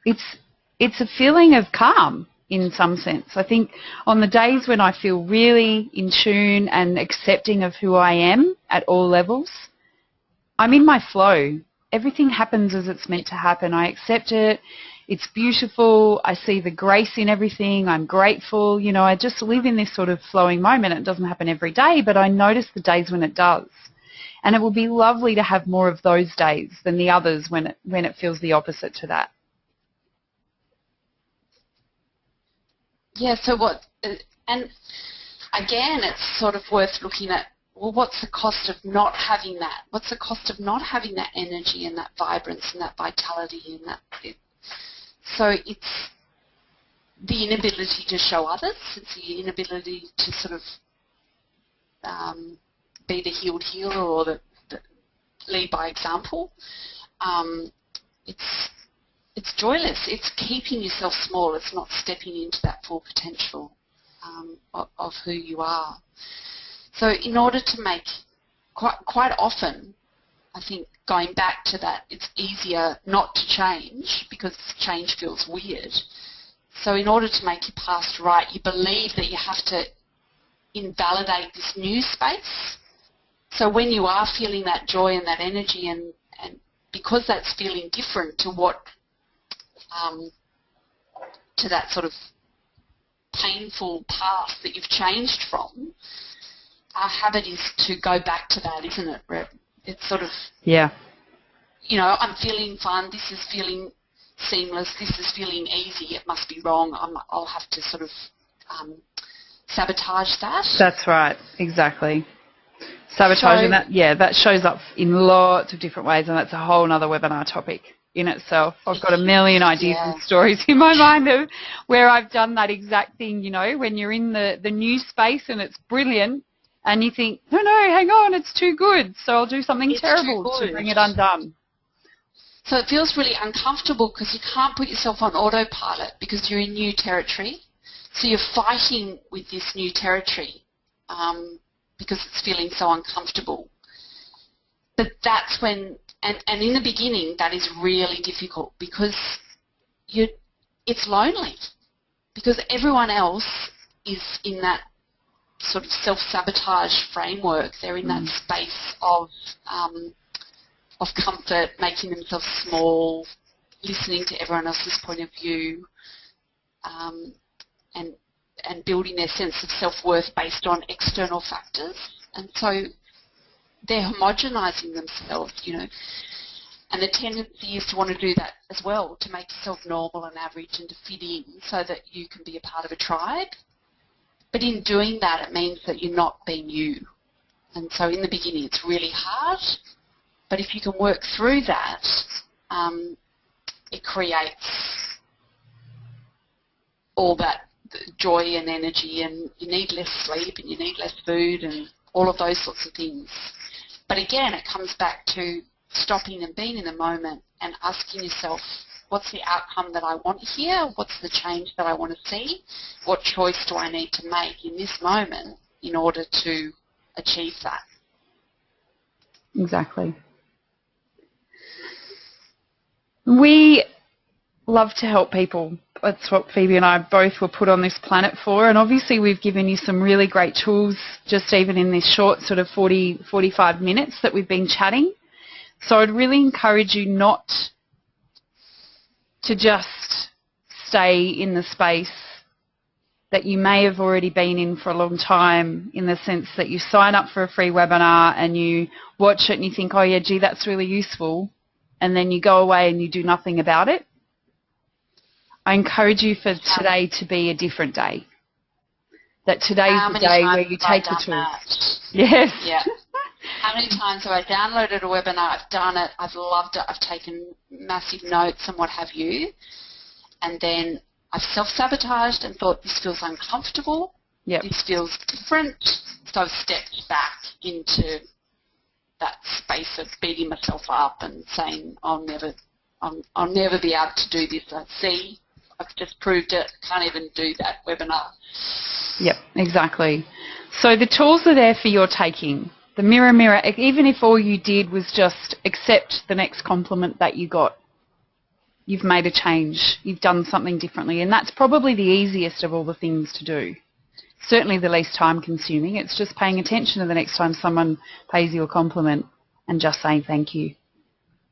it's a feeling of calm in some sense. I think on the days when I feel really in tune and accepting of who I am at all levels, I'm in my flow. Everything happens as it's meant to happen. I accept it. It's beautiful. I see the grace in everything. I'm grateful. You know, I just live in this sort of flowing moment. It doesn't happen every day, but I notice the days when it does. And it will be lovely to have more of those days than the others when it feels the opposite to that. Yeah, so and again, it's sort of worth looking at, well, what's the cost of not having that? What's the cost of not having that energy and that vibrance and that vitality and that? So it's the inability to show others. It's the inability to sort of be the healed healer or the lead by example. It's joyless. It's keeping yourself small. It's not stepping into that full potential of who you are. So in order to make, quite often, I think going back to that, it's easier not to change because change feels weird. So in order to make your past right, you believe that you have to invalidate this new space. So when you are feeling that joy and that energy, and because that's feeling different to what to that sort of painful path that you've changed from, our habit is to go back to that, isn't it, Reb? It's sort of, yeah, you know, I'm feeling fun, this is feeling seamless, this is feeling easy, it must be wrong, I'll have to sort of sabotage that. That's right, exactly. Sabotaging that, yeah, that shows up in lots of different ways, and that's a whole other webinar topic in itself. I've got a million ideas and stories in my mind of where I've done that exact thing, you know, when you're in the new space and it's brilliant and you think, no, hang on, it's too good, so I'll do something terrible to bring it undone. So it feels really uncomfortable because you can't put yourself on autopilot because you're in new territory. So you're fighting with this new territory because it's feeling so uncomfortable. But that's when, and in the beginning, that is really difficult because it's lonely because everyone else is in that sort of self-sabotage framework. They're in that space of comfort, making themselves small, listening to everyone else's point of view, and building their sense of self-worth based on external factors. And so they're homogenising themselves, you know. And the tendency is to want to do that as well, to make yourself normal and average and to fit in so that you can be a part of a tribe. But in doing that, it means that you're not being you. And so in the beginning, it's really hard. But if you can work through that, it creates all that joy and energy, and you need less sleep and you need less food and all of those sorts of things. But again, it comes back to stopping and being in the moment and asking yourself, what's the outcome that I want here? What's the change that I want to see? What choice do I need to make in this moment in order to achieve that? Exactly. We love to help people. That's what Phoebe and I both were put on this planet for, and obviously we've given you some really great tools just even in this short sort of 45 minutes that we've been chatting. So I'd really encourage you not to just stay in the space that you may have already been in for a long time, in the sense that you sign up for a free webinar and you watch it and you think, oh yeah, gee, that's really useful, and then you go away and you do nothing about it. I encourage you for today to be a different day. That today's the day where you take the tools. Yes. Yeah. How many times have I downloaded a webinar, I've done it, I've loved it, I've taken massive notes and what have you, and then I've self-sabotaged and thought, this feels uncomfortable, this feels different, so I've stepped back into that space of beating myself up and saying, I'll never be able to do this. See, I've just proved it, can't even do that webinar. Yep, exactly. So the tools are there for your taking. The mirror, mirror, even if all you did was just accept the next compliment that you got, you've made a change, you've done something differently, and that's probably the easiest of all the things to do. Certainly the least time consuming. It's just paying attention to the next time someone pays you a compliment and just saying thank you.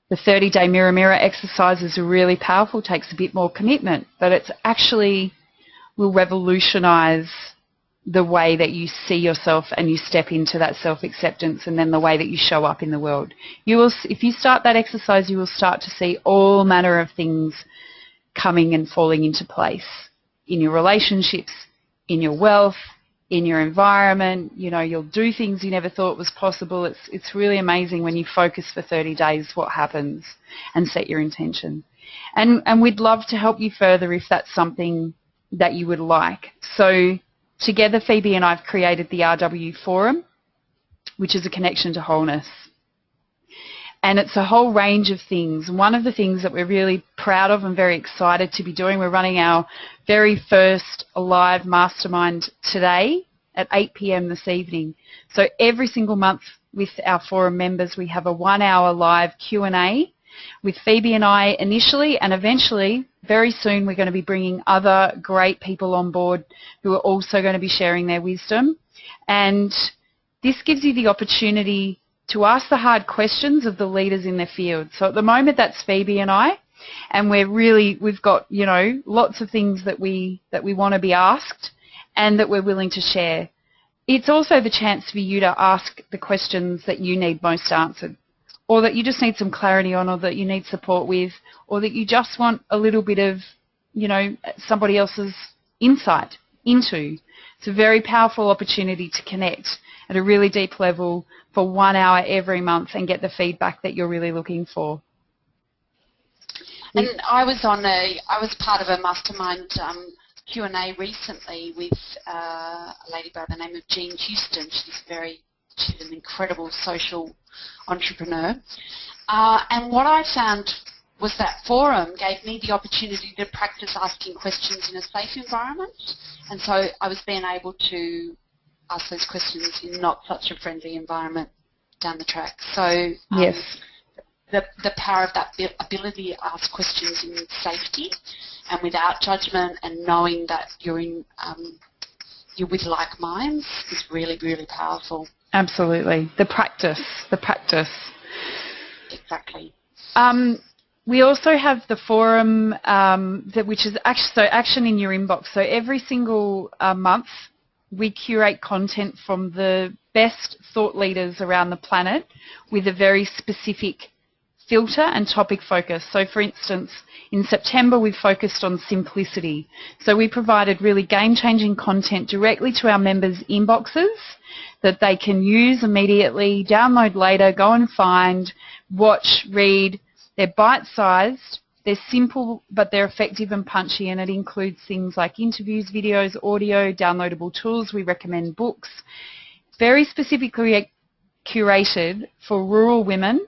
The 30-day mirror, mirror exercises are really powerful, takes a bit more commitment, but it's actually will revolutionise the way that you see yourself and you step into that self-acceptance, and then the way that you show up in the world. You will, if you start that exercise, you will start to see all manner of things coming and falling into place in your relationships, in your wealth, in your environment. You know, you'll do things you never thought was possible. It's really amazing when you focus for 30 days what happens and set your intention. And we'd love to help you further if that's something that you would like. So together, Phoebe and I have created the RW Forum, which is a connection to wholeness. And it's a whole range of things. One of the things that we're really proud of and very excited to be doing, we're running our very first live mastermind today at 8 p.m. this evening. So every single month with our forum members, we have a 1-hour live Q&A with Phoebe and I initially, and eventually, very soon, we're going to be bringing other great people on board who are also going to be sharing their wisdom. And this gives you the opportunity to ask the hard questions of the leaders in their field. So at the moment, that's Phoebe and I, and we've got, you know, lots of things that we want to be asked and that we're willing to share. It's also the chance for you to ask the questions that you need most answered, or that you just need some clarity on, or that you need support with, or that you just want a little bit of, you know, somebody else's insight into. It's a very powerful opportunity to connect at a really deep level for 1 hour every month and get the feedback that you're really looking for. And I was part of a mastermind Q&A recently with a lady by the name of Jean Houston. She's an incredible social entrepreneur. And what I found was that forum gave me the opportunity to practice asking questions in a safe environment. And so I was being able to ask those questions in not such a friendly environment down the track. So yes. The power of that ability to ask questions in safety and without judgment, and knowing that you're with like minds is really, really powerful. Absolutely. The practice. Exactly. We also have the forum, which is action in your inbox. So every single month, we curate content from the best thought leaders around the planet with a very specific filter and topic focus. So for instance, in September we focused on simplicity. So we provided really game-changing content directly to our members' inboxes that they can use immediately, download later, go and find, watch, read. They're bite-sized, they're simple, but they're effective and punchy, and it includes things like interviews, videos, audio, downloadable tools. We recommend books. Very specifically curated for rural women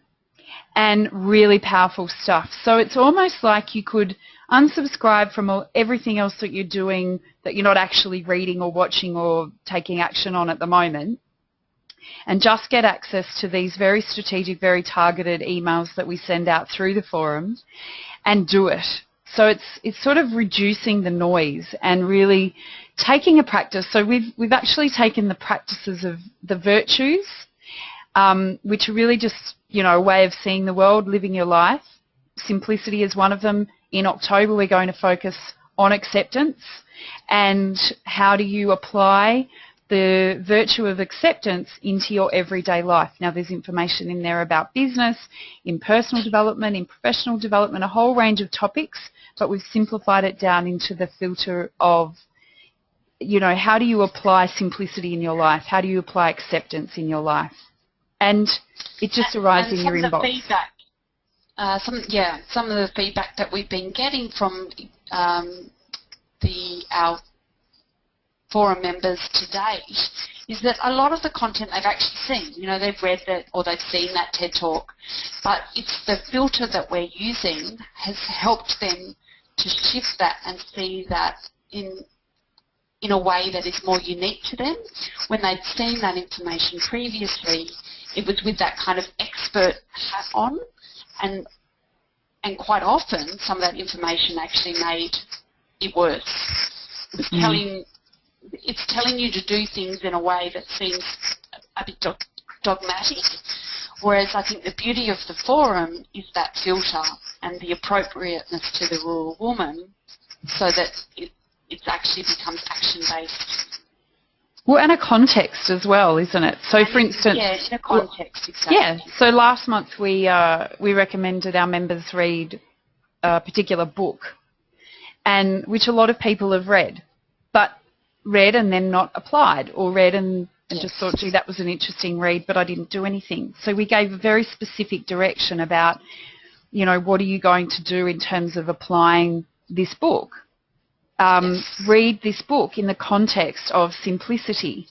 and really powerful stuff. So it's almost like you could unsubscribe from everything else that you're doing that you're not actually reading or watching or taking action on at the moment, and just get access to these very strategic, very targeted emails that we send out through the forum and do it. So it's sort of reducing the noise and really taking a practice. So we've actually taken the practices of the virtues, which are really just, a way of seeing the world, living your life. Simplicity is one of them. In October, we're going to focus on acceptance and how do you apply the virtue of acceptance into your everyday life. Now, there's information in there about business, in personal development, in professional development, a whole range of topics, but we've simplified it down into the filter of, how do you apply simplicity in your life? How do you apply acceptance in your life? And it just arrives in your inbox. Some of the feedback that we've been getting from our forum members today is that a lot of the content they've actually seen, they've read that or they've seen that TED Talk, but it's the filter that we're using has helped them to shift that and see that in a way that is more unique to them. When they'd seen that information previously, it was with that kind of expert hat on, and quite often some of that information actually made it worse. It's telling you to do things in a way that seems a bit dogmatic, whereas I think the beauty of the forum is that filter and the appropriateness to the rural woman so that it actually becomes action-based. Well, and a context as well, isn't it? So, for instance... Yeah, in a context, exactly. Yeah, so last month we recommended our members read a particular book, and which a lot of people have read, but read and then not applied, or read and just thought, gee, that was an interesting read, but I didn't do anything. So we gave a very specific direction about, what are you going to do in terms of applying this book? Read this book in the context of simplicity.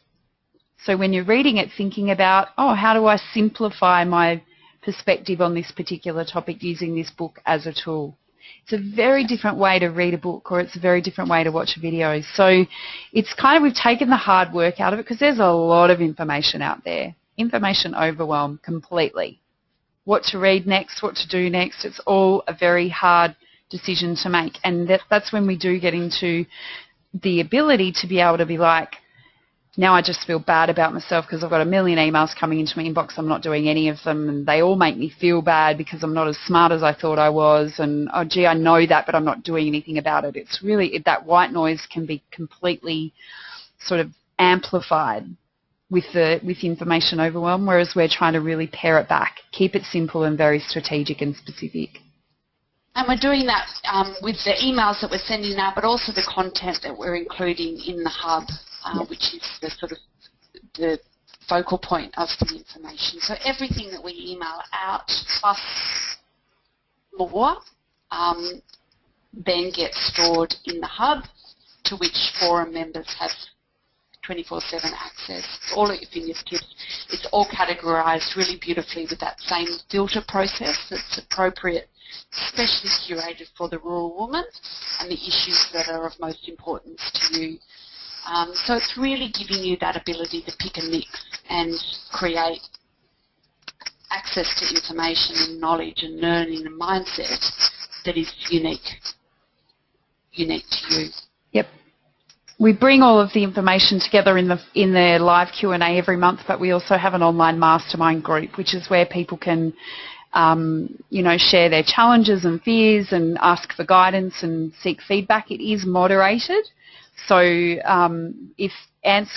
So when you're reading it, thinking about, how do I simplify my perspective on this particular topic using this book as a tool? It's a very different way to read a book, or it's a very different way to watch a video. So it's we've taken the hard work out of it because there's a lot of information out there. Information overwhelm completely. What to read next, what to do next, it's all a very hard decision to make, and that's when we do get into the ability to be able to be like, now I just feel bad about myself because I've got a million emails coming into my inbox, I'm not doing any of them, and they all make me feel bad because I'm not as smart as I thought I was, and oh gee, I know that, but I'm not doing anything about it. It's really, that white noise can be completely sort of amplified with information overwhelm, whereas we're trying to really pare it back, keep it simple and very strategic and specific. And we're doing that with the emails that we're sending out, but also the content that we're including in the hub, which is the sort of the focal point of the information. So everything that we email out plus more then gets stored in the hub, to which forum members have 24/7 access. All at your fingertips. It's all categorised really beautifully with that same filter process that's appropriate, especially curated for the rural woman and the issues that are of most importance to you. So it's really giving you that ability to pick and mix and create access to information and knowledge and learning and mindset that is unique to you. Yep. We bring all of the information together in the live Q&A every month, but we also have an online mastermind group, which is where people can you know, share their challenges and fears and ask for guidance and seek feedback. It is moderated. So if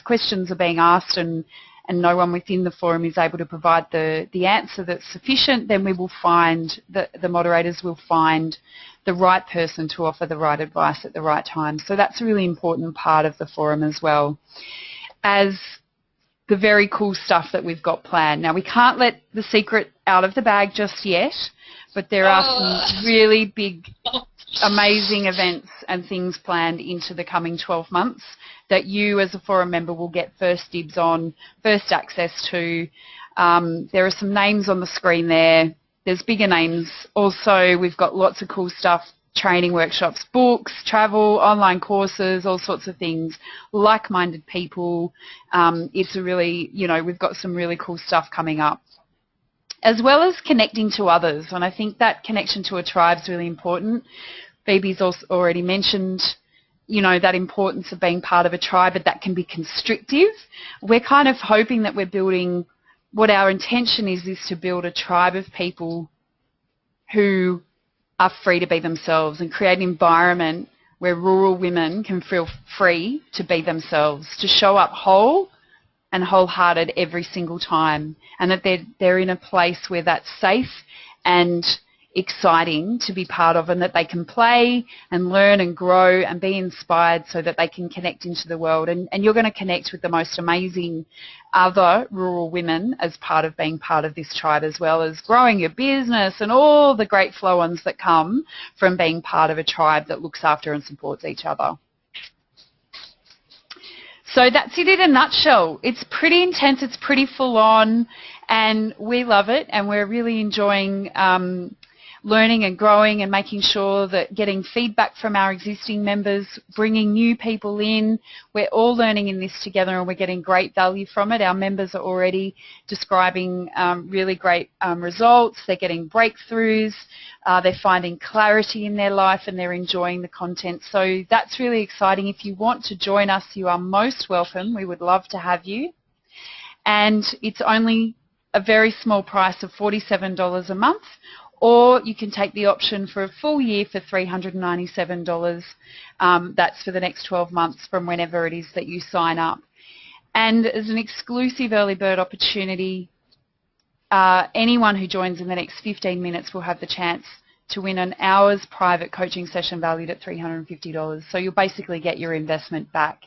questions are being asked and no one within the forum is able to provide the answer that's sufficient, then we will find that the moderators will find the right person to offer the right advice at the right time. So that's a really important part of the forum as well as the very cool stuff that we've got planned. Now, we can't let the secret out of the bag just yet, but there are some really big, amazing events and things planned into the coming 12 months that you as a forum member will get first dibs on, first access to. There are some names on the screen there. There's bigger names. Also, we've got lots of cool stuff, training workshops, books, travel, online courses, all sorts of things, like-minded people. It's a really, you know, we've got some really cool stuff coming up, as well as connecting to others. And I think that connection to a tribe is really important. Phoebe's also already mentioned, you know, that importance of being part of a tribe, but that can be constrictive. We're kind of hoping that we're building, what our intention is to build a tribe of people who are free to be themselves and create an environment where rural women can feel free to be themselves, to show up whole and wholehearted every single time, and that they're in a place where that's safe and exciting to be part of, and that they can play and learn and grow and be inspired so that they can connect into the world. And you're going to connect with the most amazing other rural women as part of being part of this tribe, as well as growing your business and all the great flow-ons that come from being part of a tribe that looks after and supports each other. So that's it in a nutshell. It's pretty intense, it's pretty full on, and we love it, and we're really enjoying learning and growing and making sure that getting feedback from our existing members, bringing new people in. We're all learning in this together and we're getting great value from it. Our members are already describing really great results. They're getting breakthroughs. They're finding clarity in their life and they're enjoying the content. So that's really exciting. If you want to join us, you are most welcome. We would love to have you. And it's only a very small price of $47 a month, or you can take the option for a full year for $397. That's for the next 12 months from whenever it is that you sign up. And as an exclusive early bird opportunity, anyone who joins in the next 15 minutes will have the chance to win an hour's private coaching session valued at $350. So you'll basically get your investment back,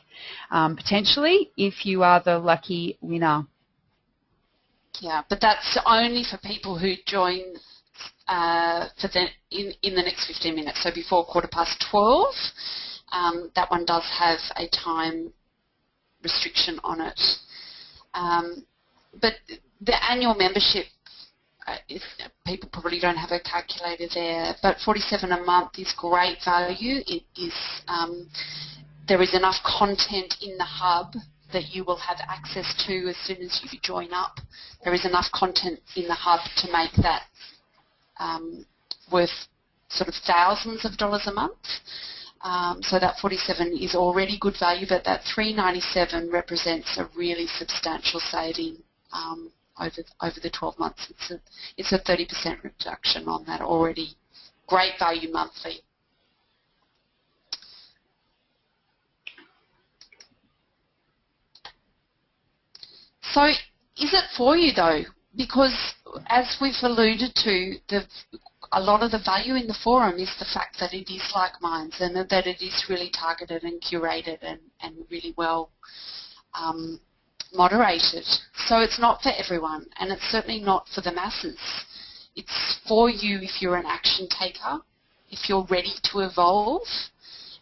potentially, if you are the lucky winner. Yeah, but that's only for people who join in the next 15 minutes, so before 12:15. That one does have a time restriction on it. But the annual membership, people probably don't have a calculator there, but $47 a month is great value. It is, there is enough content in the hub that you will have access to as soon as you join up. There is enough content in the hub to make that worth sort of thousands of dollars a month. So that $47 is already good value, but that $397 represents a really substantial saving over the 12 months. It's a 30% reduction on that already great value monthly. So is it for you though? Because as we've alluded to, a lot of the value in the forum is the fact that it is like Minds and that it is really targeted and curated and really well moderated. So it's not for everyone, and it's certainly not for the masses. It's for you if you're an action taker, if you're ready to evolve.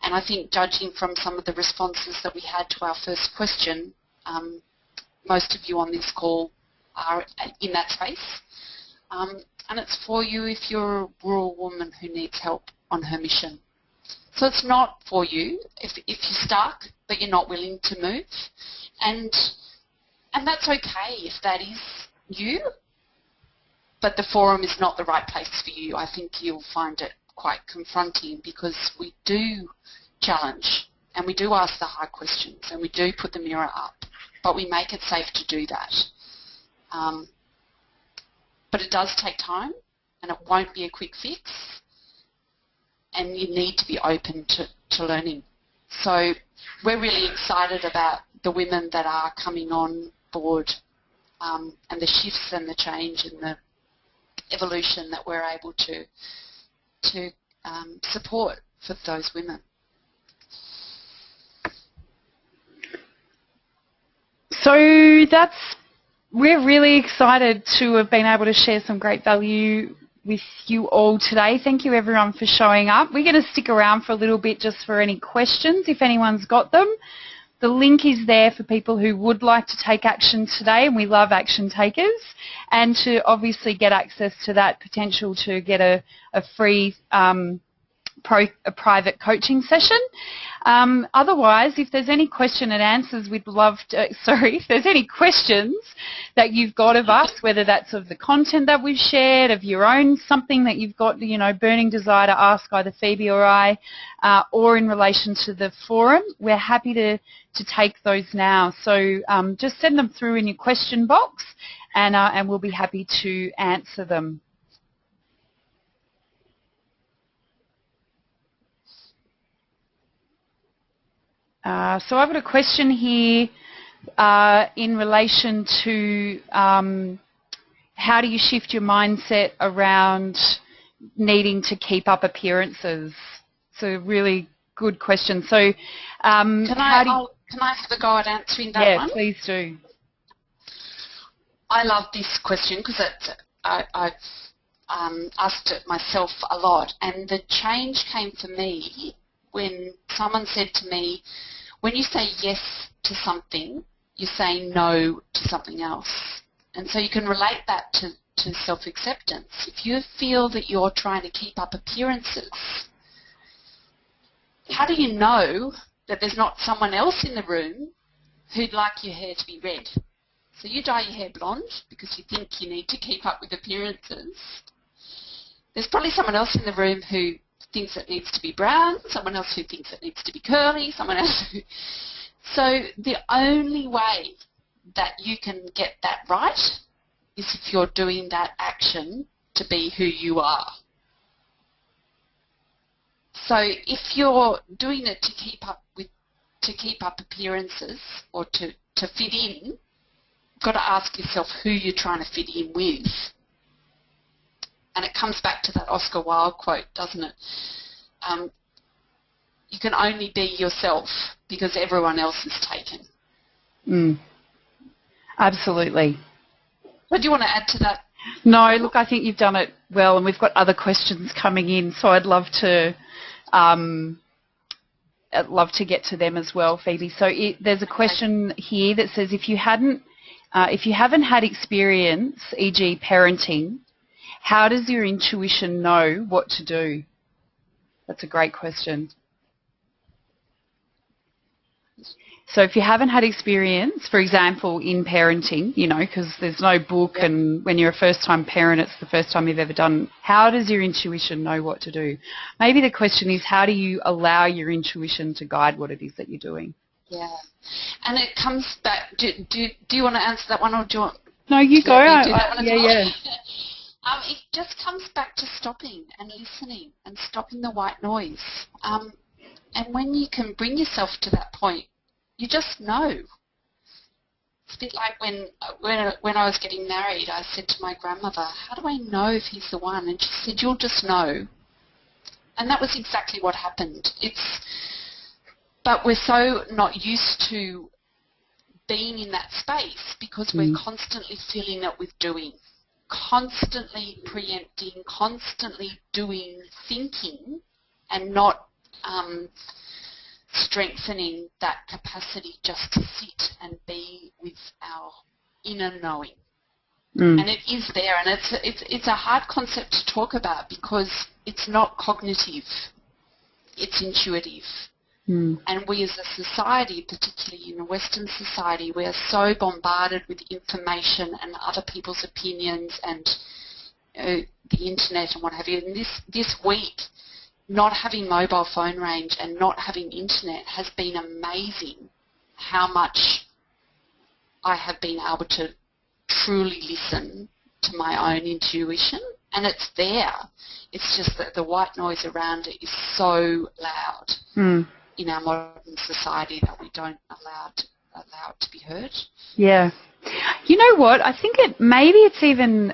And I think, judging from some of the responses that we had to our first question, most of you on this call are in that space. And it's for you if you're a rural woman who needs help on her mission. So it's not for you if you're stuck but you're not willing to move. And that's okay if that is you, but the forum is not the right place for you. I think you'll find it quite confronting because we do challenge and we do ask the hard questions and we do put the mirror up, but we make it safe to do that. But it does take time, and it won't be a quick fix, and you need to be open to learning. So we're really excited about the women that are coming on board, and the shifts and the change and the evolution that we're able to support for those women. So we're really excited to have been able to share some great value with you all today. Thank you everyone for showing up. We're going to stick around for a little bit just for any questions if anyone's got them. The link is there for people who would like to take action today, and we love action takers, and to obviously get access to that potential to get a free a private coaching session. Otherwise, if there's any question and answers, we'd love to, if there's any questions that you've got of us, whether that's of the content that we've shared, of your own, something that you've got, burning desire to ask either Phoebe or I, or in relation to the forum, we're happy to take those now. So just send them through in your question box, and we'll be happy to answer them. So I've got a question here in relation to how do you shift your mindset around needing to keep up appearances? It's a really good question. So can I have a go at answering that one? Yeah, please do. I love this question because I've asked it myself a lot, and the change came for me when someone said to me, when you say yes to something, you're saying no to something else. And so you can relate that to self-acceptance. If you feel that you're trying to keep up appearances, how do you know that there's not someone else in the room who'd like your hair to be red? So you dye your hair blonde because you think you need to keep up with appearances. There's probably someone else in the room who thinks it needs to be brown, someone else who thinks it needs to be curly, someone else who... So the only way that you can get that right is if you're doing that action to be who you are. So if you're doing it to keep up appearances or to fit in, you've got to ask yourself who you're trying to fit in with. And it comes back to that Oscar Wilde quote, doesn't it? You can only be yourself because everyone else is taken. Absolutely. What do you want to add to that? No, look, I think you've done it well, and we've got other questions coming in, so I'd love to get to them as well, Phoebe. So there's a question here that says, if you haven't had experience, e.g. parenting, how does your intuition know what to do? That's a great question. So if you haven't had experience, for example, in parenting, because there's no book, yep, and when you're a first-time parent, it's the first time you've ever done, how does your intuition know what to do? Maybe the question is, how do you allow your intuition to guide what it is that you're doing? Yeah. And it comes back, do you want to answer that one, or do you want... No, you go. Yeah. It just comes back to stopping and listening and stopping the white noise. And when you can bring yourself to that point, you just know. It's a bit like when I was getting married, I said to my grandmother, how do I know if he's the one? And she said, you'll just know. And that was exactly what happened. But we're so not used to being in that space because we're constantly filling it with doing, constantly preempting, constantly doing, thinking, and not strengthening that capacity just to sit and be with our inner knowing. And it is there, and it's a hard concept to talk about because it's not cognitive, it's intuitive. And we as a society, particularly in a Western society, we are so bombarded with information and other people's opinions and the internet and what have you. And this week, not having mobile phone range and not having internet has been amazing how much I have been able to truly listen to my own intuition and it's there. It's just that the white noise around it is so loud in our modern society that we don't allow it to be heard. Yeah. You know what? I think maybe it's even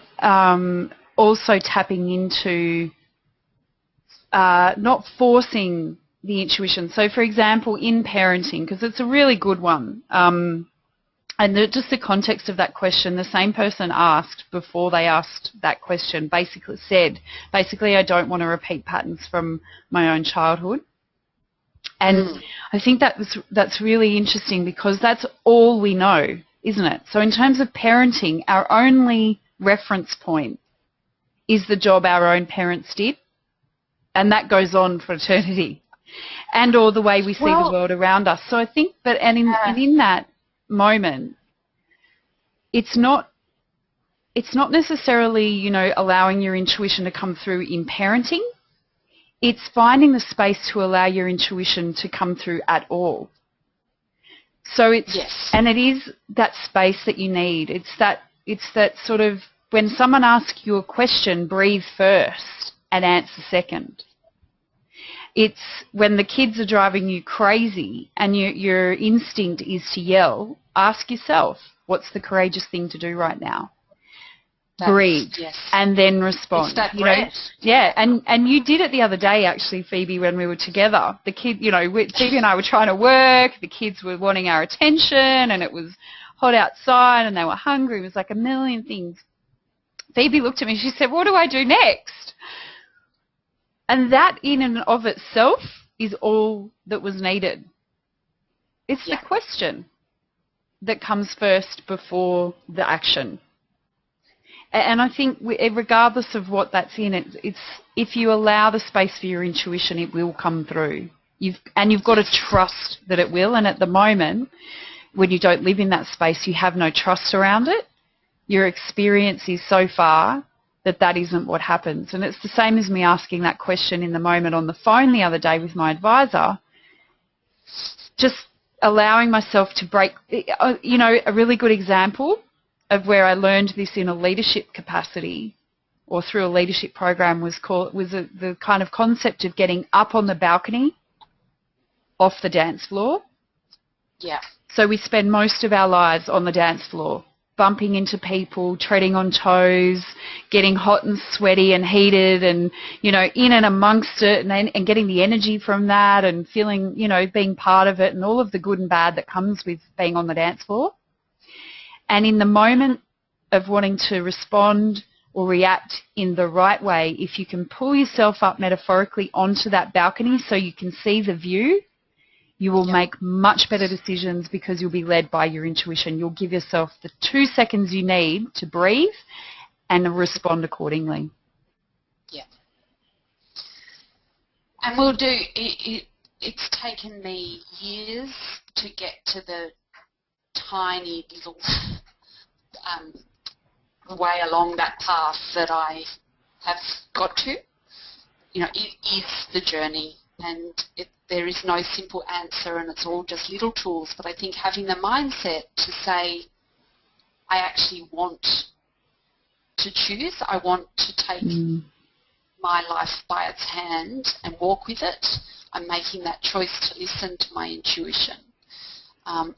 also tapping into not forcing the intuition. So, for example, in parenting, because it's a really good one, and just the context of that question, the same person asked before they asked that question basically said, I don't want to repeat patterns from my own childhood. And I think that's really interesting because that's all we know, isn't it? So in terms of parenting, our only reference point is the job our own parents did, and that goes on for eternity, and or the way we see the world around us. So I think and in that moment, it's not necessarily, you know, allowing your intuition to come through in parenting. It's finding the space to allow your intuition to come through at all. So and it is that space that you need. It's that sort of, when someone asks you a question, breathe first and answer second. It's when the kids are driving you crazy and your instinct is to yell, ask yourself, what's the courageous thing to do right now? Breathe and then respond. It's that breath. Yeah, and you did it the other day actually, Phoebe, when we were together. The kid, you know, Phoebe and I were trying to work, the kids were wanting our attention, and it was hot outside and they were hungry. It was like a million things. Phoebe looked at me, she said, what do I do next? And that in and of itself is all that was needed. It's the question that comes first before the action. And I think regardless of what that's in, it's if you allow the space for your intuition, it will come through. You've got to trust that it will. And at the moment, when you don't live in that space, you have no trust around it. Your experience is so far that isn't what happens. And it's the same as me asking that question in the moment on the phone the other day with my advisor, just allowing myself to break, you know, a really good example of where I learned this in a leadership capacity or through a leadership program was the kind of concept of getting up on the balcony off the dance floor. Yeah. So we spend most of our lives on the dance floor, bumping into people, treading on toes, getting hot and sweaty and heated and, you know, in and amongst it and getting the energy from that and feeling, you know, being part of it and all of the good and bad that comes with being on the dance floor. And in the moment of wanting to respond or react in the right way, if you can pull yourself up metaphorically onto that balcony so you can see the view, you will make much better decisions because you'll be led by your intuition. You'll give yourself the 2 seconds you need to breathe and respond accordingly. Yeah. And we'll do, it's taken me years to get to the tiny little way along that path that I have got to. You know, it is the journey, and there is no simple answer, and it's all just little tools. But I think having the mindset to say, I actually want to choose, I want to take my life by its hand and walk with it. I'm making that choice to listen to my intuition. I'm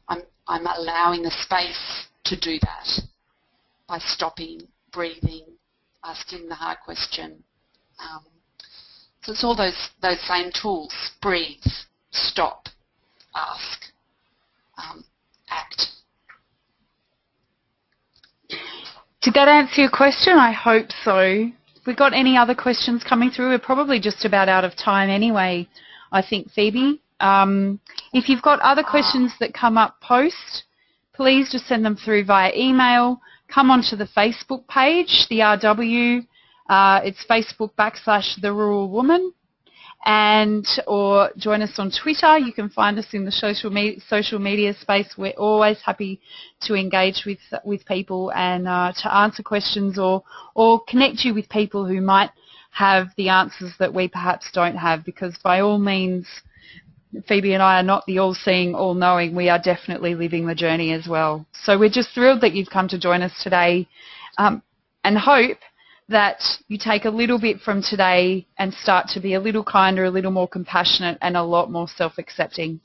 allowing the space to do that by stopping, breathing, asking the hard question. So it's all those same tools: breathe, stop, ask, act. Did that answer your question? I hope so. Have we got any other questions coming through? We're probably just about out of time anyway, I think, Phoebe. If you've got other questions that come up post, please just send them through via email. Come onto the Facebook page, the RW. It's Facebook.com/The Rural Woman, or join us on Twitter. You can find us in the social media space. We're always happy to engage with people and to answer questions or connect you with people who might have the answers that we perhaps don't have, because by all means, Phoebe and I are not the all-seeing, all-knowing. We are definitely living the journey as well. So we're just thrilled that you've come to join us today, and hope that you take a little bit from today and start to be a little kinder, a little more compassionate, and a lot more self-accepting.